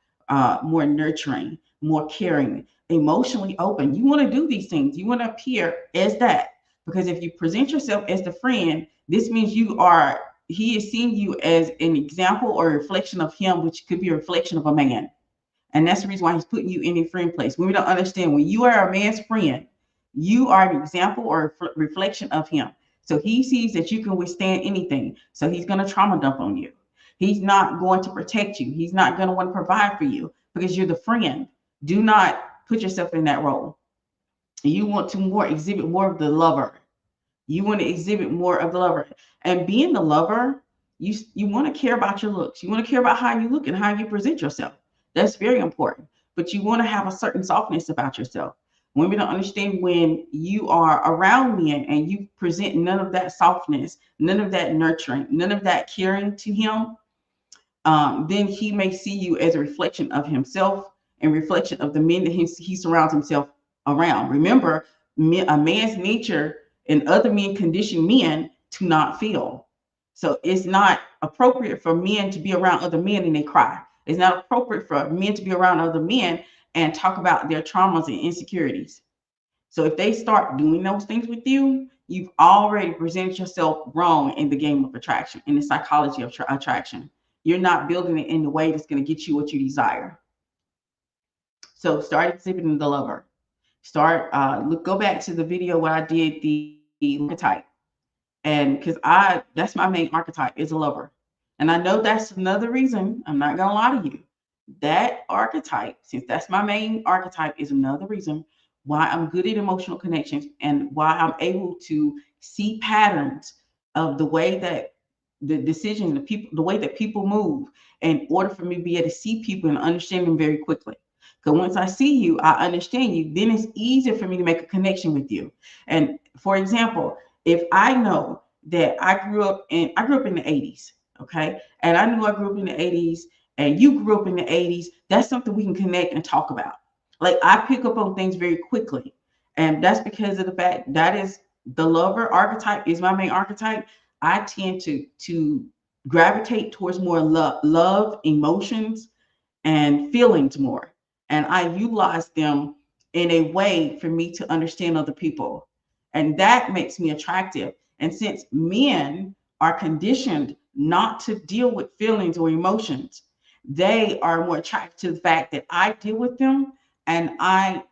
more nurturing, more caring, emotionally open. You want to do these things. You want to appear as that. Because if you present yourself as the friend, this means he is seeing you as an example or a reflection of him, which could be a reflection of a man. And that's the reason why he's putting you in a friend place. When we don't understand, when you are a man's friend, you are an example or a reflection of him. So he sees that you can withstand anything. So he's going to trauma dump on you. He's not going to protect you. He's not going to want to provide for you because you're the friend. Do not put yourself in that role. You want to exhibit more of the lover. You want to exhibit more of the lover. And being the lover, you want to care about your looks. You want to care about how you look and how you present yourself. That's very important. But you want to have a certain softness about yourself. Women don't understand when you are around men and you present none of that softness, none of that nurturing, none of that caring to him, then he may see you as a reflection of himself and reflection of the men that he surrounds himself around. Remember, a man's nature and other men condition men to not feel. So it's not appropriate for men to be around other men and they cry. It's not appropriate for men to be around other men and talk about their traumas and insecurities. So if they start doing those things with you, you've already presented yourself wrong in the game of attraction, in the psychology of attraction. You're not building it in the way that's going to get you what you desire. So start exhibiting the lover. Go back to the video where I did the archetype. And because that's my main archetype is a lover. And I know that's another reason, I'm not gonna lie to you. That archetype, since that's my main archetype, is another reason why I'm good at emotional connections and why I'm able to see patterns of the way that the decision, the way that people move, in order for me to be able to see people and understand them very quickly. Because once I see you, I understand you, then it's easier for me to make a connection with you. And for example, if I know that I grew up in the 80s, okay? And I knew I grew up in the 80s and you grew up in the 80s, that's something we can connect and talk about. Like I pick up on things very quickly. And that's because of the fact that is the lover archetype is my main archetype. I tend to gravitate towards more love, emotions, and feelings more. And I utilize them in a way for me to understand other people. And that makes me attractive. And since men are conditioned not to deal with feelings or emotions. They are more attracted to the fact that I deal with them and I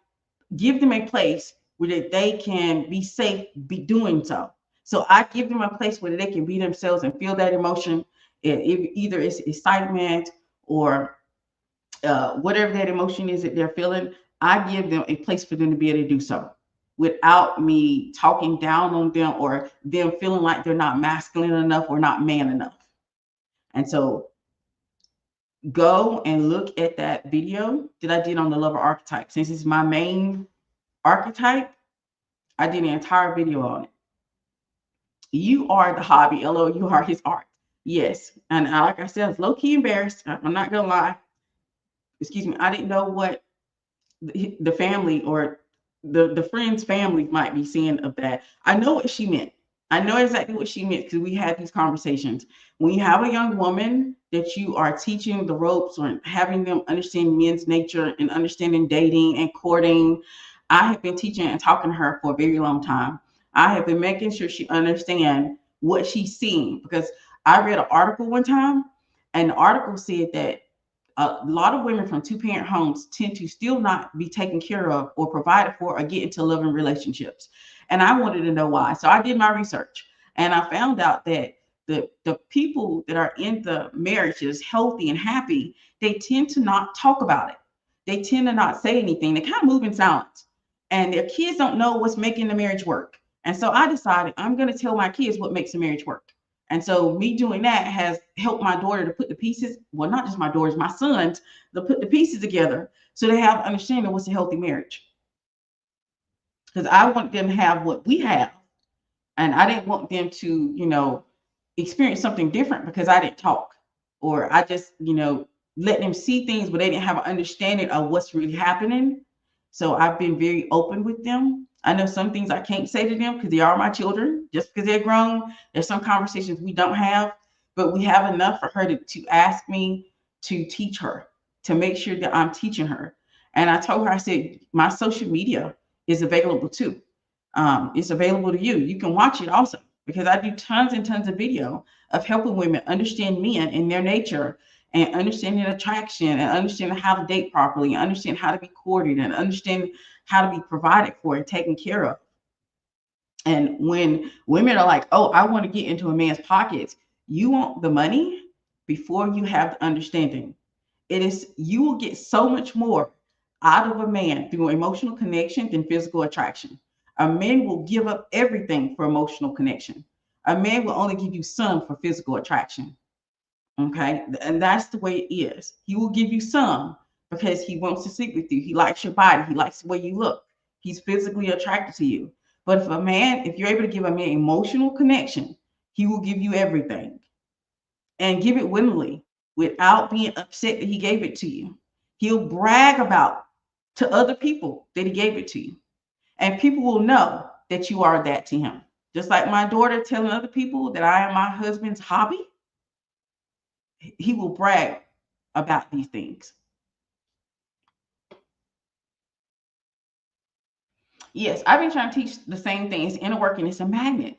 give them a place where they can be safe be doing so. So I give them a place where they can be themselves and feel that emotion. Either it's excitement or whatever that emotion is that they're feeling. I give them a place for them to be able to do so without me talking down on them or them feeling like they're not masculine enough or not man enough. And so go and look at that video that I did on the lover archetype. Since it's my main archetype, I did an entire video on it. You are the hobby, LO, you are his art. Yes. And like I said, I was low key embarrassed. I'm not going to lie. Excuse me. I didn't know what the family or the friend's family might be saying of that. I know what she meant. I know exactly what she meant because we had these conversations. When you have a young woman that you are teaching the ropes or having them understand men's nature and understanding dating and courting, I have been teaching and talking to her for a very long time. I have been making sure she understands what she's seeing because I read an article one time and the article said that a lot of women from two-parent homes tend to still not be taken care of or provided for or get into loving relationships. And I wanted to know why. So I did my research and I found out that the people that are in the marriages healthy and happy, they tend to not talk about it. They tend to not say anything. They kind of move in silence. And their kids don't know what's making the marriage work. And so I decided I'm going to tell my kids what makes the marriage work. And so me doing that has helped my daughter to put the pieces, well, not just my daughters, my sons, to put the pieces together so they have understanding of what's a healthy marriage. Because I want them to have what we have. And I didn't want them to, experience something different because I didn't talk. Or I just, let them see things, but they didn't have an understanding of what's really happening. So I've been very open with them. I know some things I can't say to them because they are my children. Just because they're grown, there's some conversations we don't have, but we have enough for her to ask me to teach her, to make sure that I'm teaching her. And I told her, I said, my social media is available too. It's available to you. You can watch it also because I do tons and tons of video of helping women understand men and their nature and understanding attraction and understanding how to date properly, and understand how to be courted and understand how to be provided for and taken care of. And when women are like, oh, I want to get into a man's pockets, you want the money before you have the understanding. You will get so much more out of a man through emotional connection than physical attraction. A man will give up everything for emotional connection. A man will only give you some for physical attraction. Okay. And that's the way it is. He will give you some because he wants to sleep with you. He likes your body. He likes the way you look. He's physically attracted to you. But if you're able to give a man emotional connection, he will give you everything and give it willingly without being upset that he gave it to you. He'll brag about to other people that he gave it to you. And people will know that you are that to him. Just like my daughter telling other people that I am my husband's hobby, he will brag about these things. Yes, I've been trying to teach the same thing. It's inner working. It's a magnet.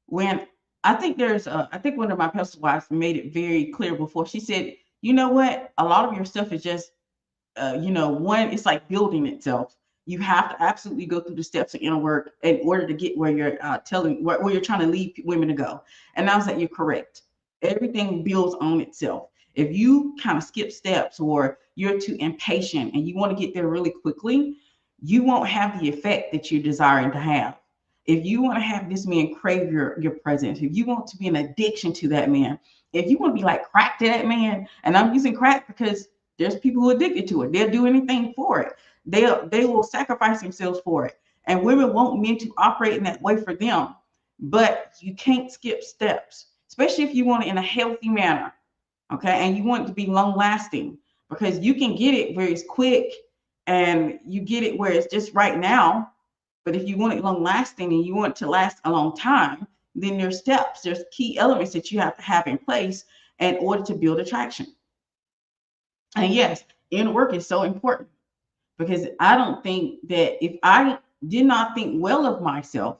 When I think one of my pastor's wives made it very clear before. She said, you know what? A lot of your stuff is just, it's like building itself. You have to absolutely go through the steps of inner work in order to get where you're where you're trying to lead women to go. And I was like, you're correct. Everything builds on itself. If you kind of skip steps or you're too impatient and you want to get there really quickly, you won't have the effect that you're desiring to have. If you want to have this man crave your presence, if you want to be an addiction to that man, if you want to be like crack to that man, and I'm using crack because there's people who are addicted to it. They'll do anything for it. They will sacrifice themselves for it. And women want men to operate in that way for them. But you can't skip steps, especially if you want it in a healthy manner. Okay. And you want it to be long lasting because you can get it where it's quick and you get it where it's just right now. But if you want it long lasting and you want it to last a long time, then there's key elements that you have to have in place in order to build attraction. And yes, inner work is so important because I don't think that if I did not think well of myself,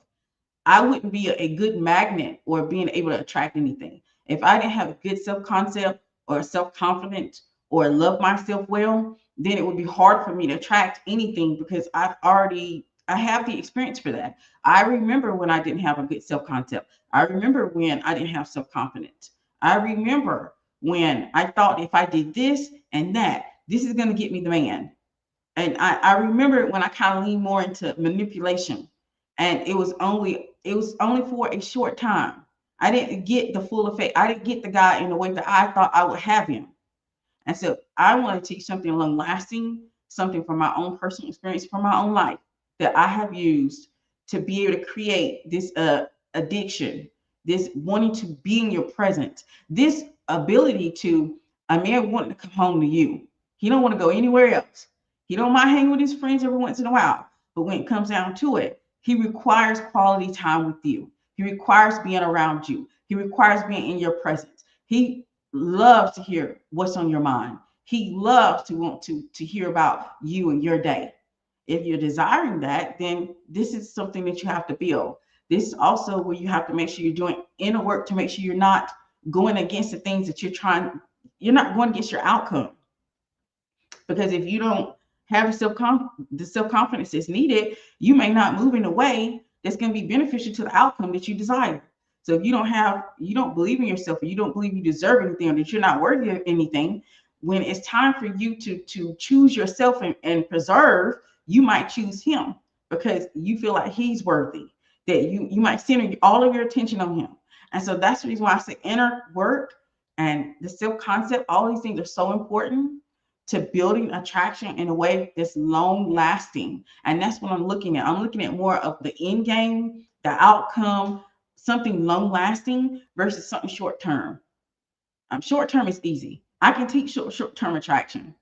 I wouldn't be a good magnet or being able to attract anything. If I didn't have a good self concept or self confidence or love myself well, then it would be hard for me to attract anything because I have the experience for that. I remember when I didn't have a good self concept. I remember when I didn't have self confidence. I remember when I thought if I did this and that, this is going to get me the man. And I remember when I kind of leaned more into manipulation, and it was only for a short time. I didn't get the full effect. I didn't get the guy in the way that I thought I would have him. And so I want to teach something long lasting, something from my own personal experience, from my own life that I have used to be able to create this addiction, this wanting to be in your presence, this ability to a man wanting to come home to you. He don't want to go anywhere else. He don't mind hanging with his friends every once in a while. But when it comes down to it, he requires quality time with you. He requires being around you. He requires being in your presence. He loves to hear what's on your mind. He loves to want to hear about you and your day. If you're desiring that, then this is something that you have to build. This is also where you have to make sure you're doing inner work to make sure you're not going against the things that you're not going against your outcome. Because if you don't have the self confidence that's needed, you may not move in a way that's going to be beneficial to the outcome that you desire. So if you don't believe in yourself, or you don't believe you deserve anything, or that you're not worthy of anything, when it's time for you to choose yourself and preserve, you might choose him because you feel like he's worthy. That you might center all of your attention on him. And so that's the reason why I say inner work and the self concept. All these things are so important to building attraction in a way that's long lasting. And that's what I'm looking at. I'm looking at more of the end game, the outcome, something long lasting versus something short term. Short term is easy. I can teach short term attraction.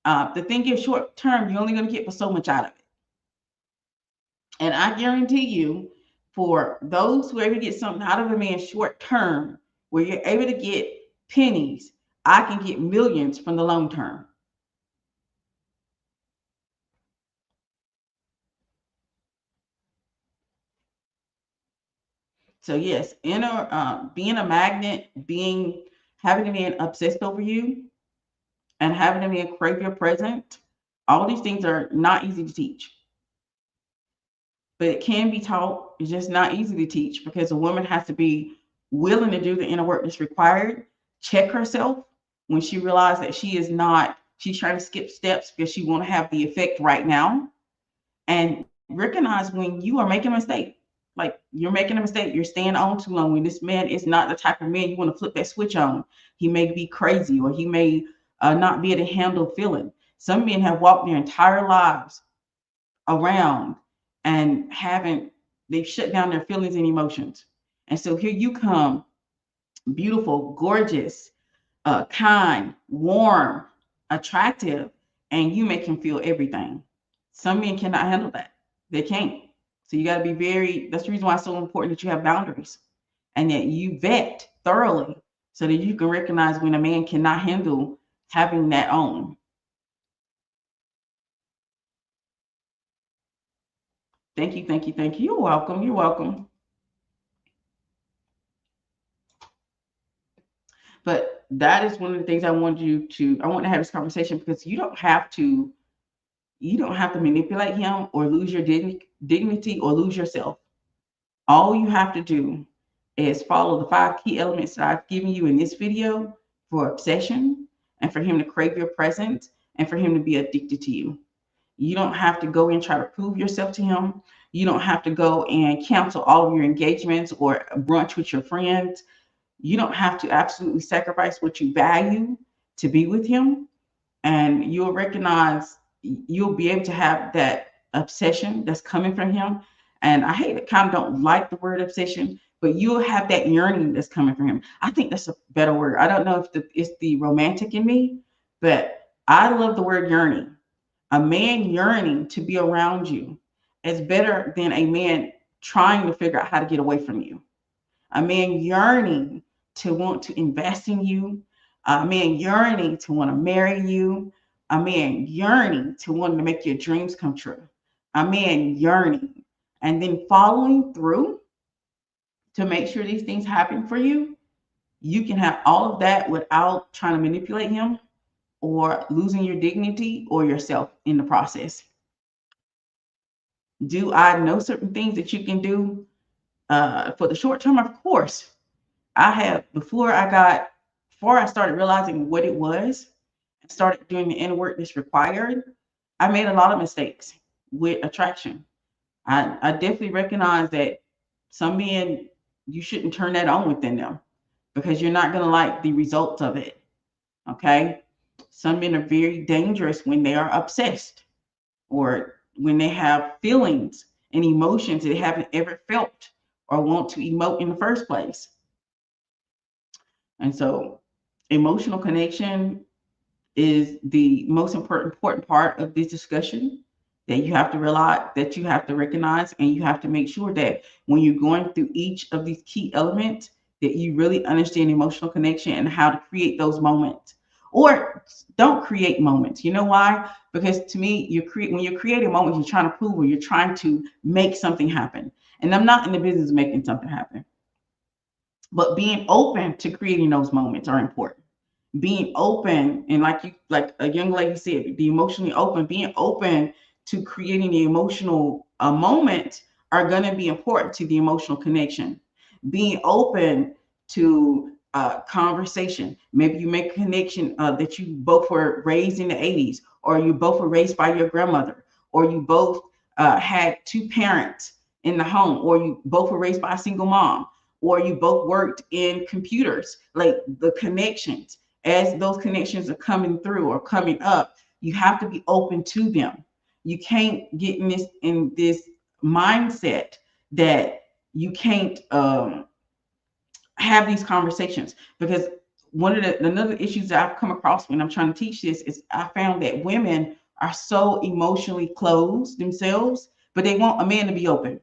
The thing is, short term, you're only going to get for so much out of it. And I guarantee you, for those who ever get something out of a man short term, where you're able to get pennies, I can get millions from the long term. So yes, being a magnet, being having a man obsessed over you, and having a man crave your presence, all these things are not easy to teach, but it can be taught. It's just not easy to teach because a woman has to be willing to do the inner work that's required, check herself when she realizes that she is not, she's trying to skip steps because she want to have the effect right now, and recognize when you are making a mistake. Like you're making a mistake, you're staying on too long. When this man is not the type of man you want to flip that switch on, he may be crazy or he may not be able to handle feeling. Some men have walked their entire lives around and they've shut down their feelings and emotions. And so here you come, beautiful, gorgeous, kind, warm, attractive, and you make him feel everything. Some men cannot handle that. They can't. So you got to be that's the reason why it's so important that you have boundaries and that you vet thoroughly so that you can recognize when a man cannot handle having that on. Thank you, thank you, thank you. You're welcome. You're welcome. But that is one of the things I want to have this conversation because you don't have to manipulate him or lose your dignity or lose yourself. All you have to do is follow the 5 key elements that I've given you in this video for obsession and for him to crave your presence and for him to be addicted to you. You don't have to go and try to prove yourself to him. You don't have to go and cancel all of your engagements or brunch with your friends. You don't have to absolutely sacrifice what you value to be with him. And you'll be able to have that obsession that's coming from him. And I hate it, kind of don't like the word obsession, but you'll have that yearning that's coming from him. I think that's a better word. I don't know if it's the romantic in me, but I love the word yearning. A man yearning to be around you is better than a man trying to figure out how to get away from you. A man yearning to want to invest in you, a man yearning to want to marry you, a man yearning to want to make your dreams come true, a man yearning and then following through to make sure these things happen for you, you can have all of that without trying to manipulate him or losing your dignity or yourself in the process. Do I know certain things that you can do for the short term? Of course. I have, before I started realizing what it was, and started doing the inner work that's required, I made a lot of mistakes with attraction. I definitely recognize that some men, you shouldn't turn that on within them because you're not going to like the results of it. Okay. Some men are very dangerous when they are obsessed or when they have feelings and emotions that they haven't ever felt or want to emote in the first place. And so, emotional connection is the most important part of this discussion that you have to realize, that you have to recognize, and you have to make sure that when you're going through each of these key elements, that you really understand emotional connection and how to create those moments. Or don't create moments. You know why? Because to me, when you're creating moments, you're trying to prove or you're trying to make something happen. And I'm not in the business of making something happen. But being open to creating those moments are important. Being open, and like a young lady said, be emotionally open. Being open to creating the emotional moment are going to be important to the emotional connection. Being open to conversation. Maybe you make a connection that you both were raised in the 80s, or you both were raised by your grandmother, or you both had two parents in the home, or you both were raised by a single mom, or you both worked in computers. Like the connections, as those connections are coming through or coming up, you have to be open to them. You can't get in this mindset that you can't have these conversations, because one of the another issues that I've come across when I'm trying to teach this is I found that women are so emotionally closed themselves, but they want a man to be open.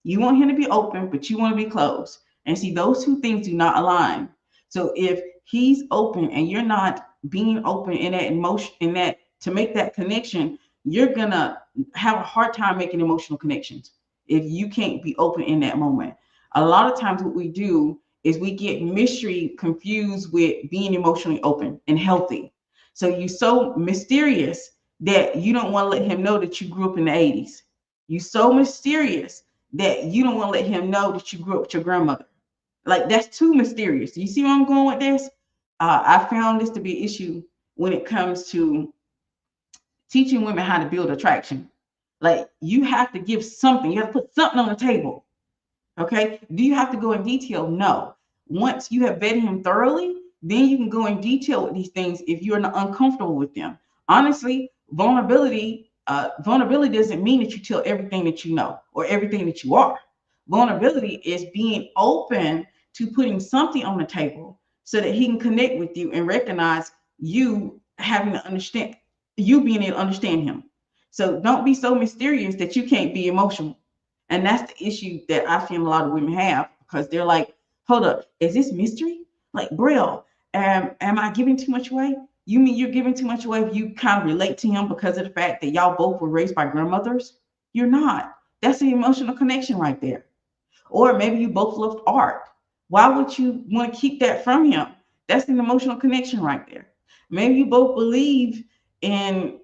You want him to be open, but you want to be closed. And see, those two things do not align. So if he's open and you're not being open in that emotion, in that to make that connection, you're gonna have a hard time making emotional connections if you can't be open in that moment. A lot of times what we do is we get mystery confused with being emotionally open and healthy. So you're so mysterious that you don't want to let him know that you grew up in the 80s. You're so mysterious that you don't want to let him know that you grew up with your grandmother. Like that's too mysterious. You see where I'm going with this? I found this to be an issue when it comes to teaching women how to build attraction. Like you have to give something. You have to put something on the table. Okay. Do you have to go in detail? No. Once you have vetted him thoroughly, then you can go in detail with these things if you're not uncomfortable with them. Honestly, vulnerability doesn't mean that you tell everything that you know or everything that you are. Vulnerability is being open to putting something on the table so that he can connect with you and recognize you having to understand, you being able to understand him. So don't be so mysterious that you can't be emotional. And that's the issue that I feel a lot of women have, because they're like, hold up, is this mystery? Like, Brill, am I giving too much away? You mean you're giving too much away if you kind of relate to him because of the fact that y'all both were raised by grandmothers? You're not. That's the emotional connection right there. Or maybe you both loved art. Why would you want to keep that from him? That's an emotional connection right there. Maybe you both believe in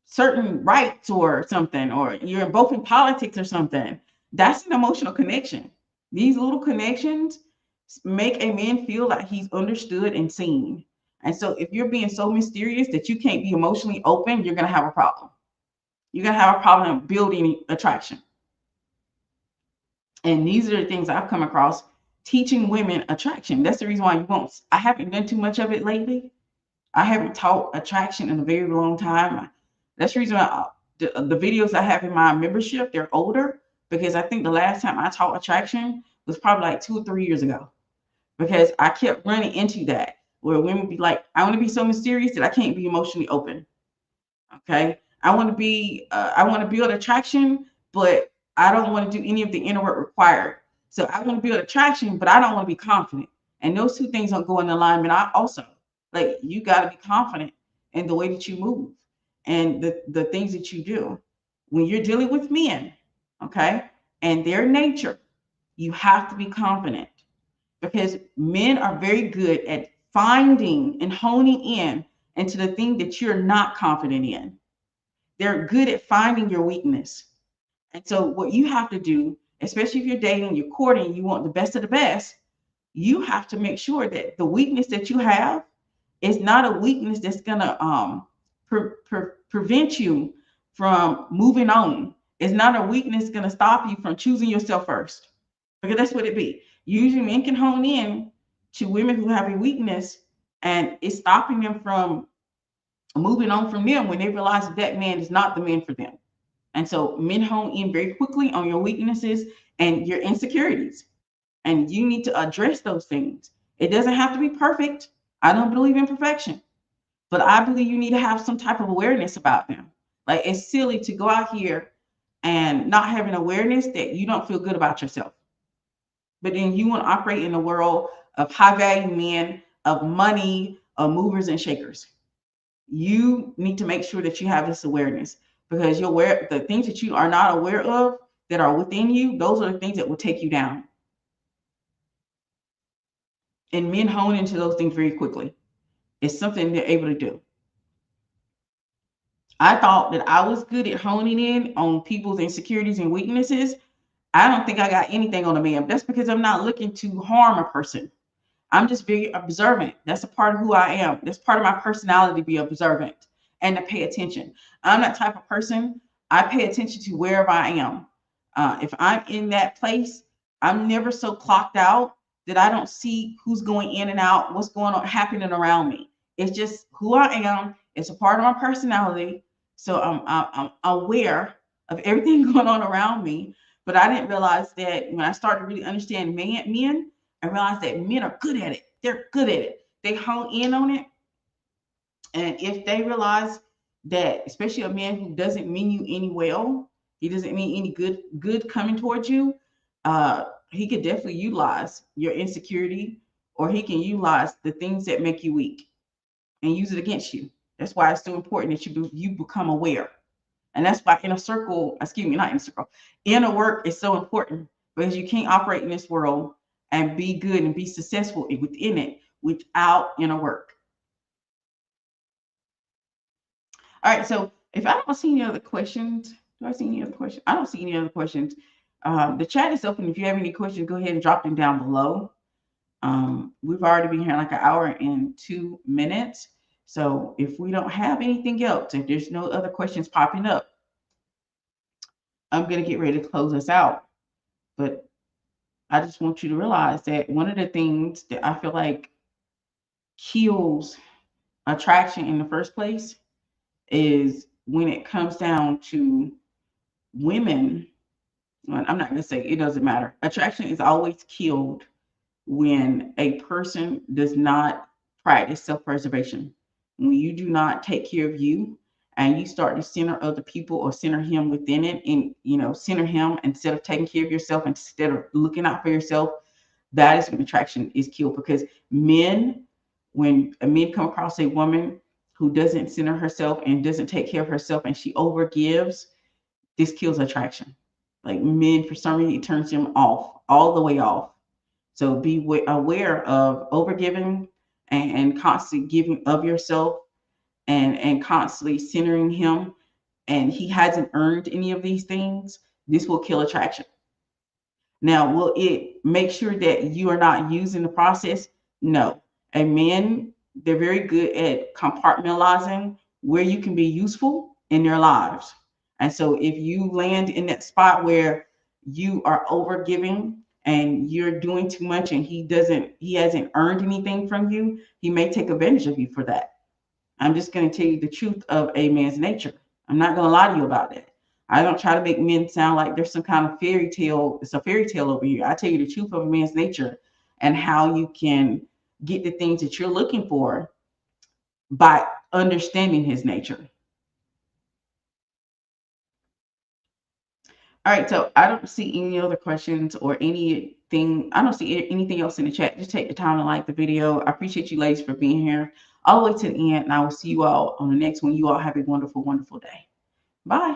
certain rights or something, or you're both in politics or something. That's an emotional connection. These little connections make a man feel like he's understood and seen. And so if you're being so mysterious that you can't be emotionally open, you're going to have a problem. You're going to have a problem building attraction. And these are the things I've come across teaching women attraction. That's the reason why you won't. I haven't done too much of it lately. I haven't taught attraction in a very long time. That's the reason why the videos I have in my membership, they're older, because I think the last time I taught attraction was probably like 2 or 3 years ago, because I kept running into that where women be like, I want to be so mysterious that I can't be emotionally open. Okay. I want to build attraction, but I don't want to do any of the inner work required. So I want to build attraction, but I don't want to be confident. And those two things don't go in alignment. I also, like, you got to be confident in the way that you move and the things that you do when you're dealing with men. Okay. And their nature. You have to be confident, because men are very good at finding and honing in into the thing that you're not confident in. They're good at finding your weakness. And so, what you have to do, especially if you're dating, you're courting, you want the best of the best, you have to make sure that the weakness that you have is not a weakness that's going to prevent you from moving on. It's not a weakness going to stop you from choosing yourself first, because that's what it be. Usually men can hone in to women who have a weakness, and it's stopping them from moving on from them when they realize that that man is not the man for them. And so men hone in very quickly on your weaknesses and your insecurities, and you need to address those things. It doesn't have to be perfect. I don't believe in perfection, but I believe you need to have some type of awareness about them. Like, it's silly to go out here and not having awareness that you don't feel good about yourself. But then you want to operate in a world of high value men, of money, of movers and shakers. You need to make sure that you have this awareness, because you're aware the things that you are not aware of that are within you, those are the things that will take you down. And men hone into those things very quickly. It's something they're able to do. I thought that I was good at honing in on people's insecurities and weaknesses. I don't think I got anything on a man. That's because I'm not looking to harm a person. I'm just very observant. That's a part of who I am. That's part of my personality, to be observant and to pay attention. I'm that type of person. I pay attention to wherever I am. If I'm in that place, I'm never so clocked out that I don't see who's going in and out, what's going on happening around me. It's just who I am. It's a part of my personality. So I'm aware of everything going on around me. But I didn't realize that when I started to really understand men, I realized that men are good at it. They're good at it. They hone in on it. And if they realize that, especially a man who doesn't mean you any well, he doesn't mean any good coming towards you, he could definitely utilize your insecurity, or he can utilize the things that make you weak and use it against you. That's why it's so important that you become aware. And that's why inner circle, excuse me, not inner circle, inner work is so important, because you can't operate in this world and be good and be successful within it without inner work. All right. So if I don't see any other questions, do I see any other questions? I don't see any other questions. The chat is open. If you have any questions, go ahead and drop them down below. We've already been here like an hour and 2 minutes. So if we don't have anything else, if there's no other questions popping up, I'm going to get ready to close us out. But I just want you to realize that one of the things that I feel like kills attraction in the first place is when it comes down to women. Well, I'm not going to say it doesn't matter. Attraction is always killed when a person does not practice self-preservation. When you do not take care of you and you start to center other people or center him within it, and center him instead of taking care of yourself, instead of looking out for yourself, that is when attraction is killed. Because when a man come across a woman who doesn't center herself and doesn't take care of herself and she overgives, this kills attraction. Like, men, for some reason, it turns them off, all the way off. So be aware of overgiving and constantly giving of yourself, and constantly centering him, and he hasn't earned any of these things. This will kill attraction. Now, will it make sure that you are not using the process? No. And men, they're very good at compartmentalizing where you can be useful in their lives. And so if you land in that spot where you are over giving and you're doing too much, and he hasn't earned anything from you, he may take advantage of you for that. I'm just going to tell you the truth of a man's nature. I'm not going to lie to you about that. I don't try to make men sound like there's some kind of fairy tale. It's a fairy tale over here. I tell you the truth of a man's nature and how you can get the things that you're looking for by understanding his nature. All right, so I don't see any other questions or anything. I don't see anything else in the chat. Just take the time to like the video. I appreciate you ladies for being here all the way to the end, and I will see you all on the next one. You all have a wonderful, wonderful day. Bye.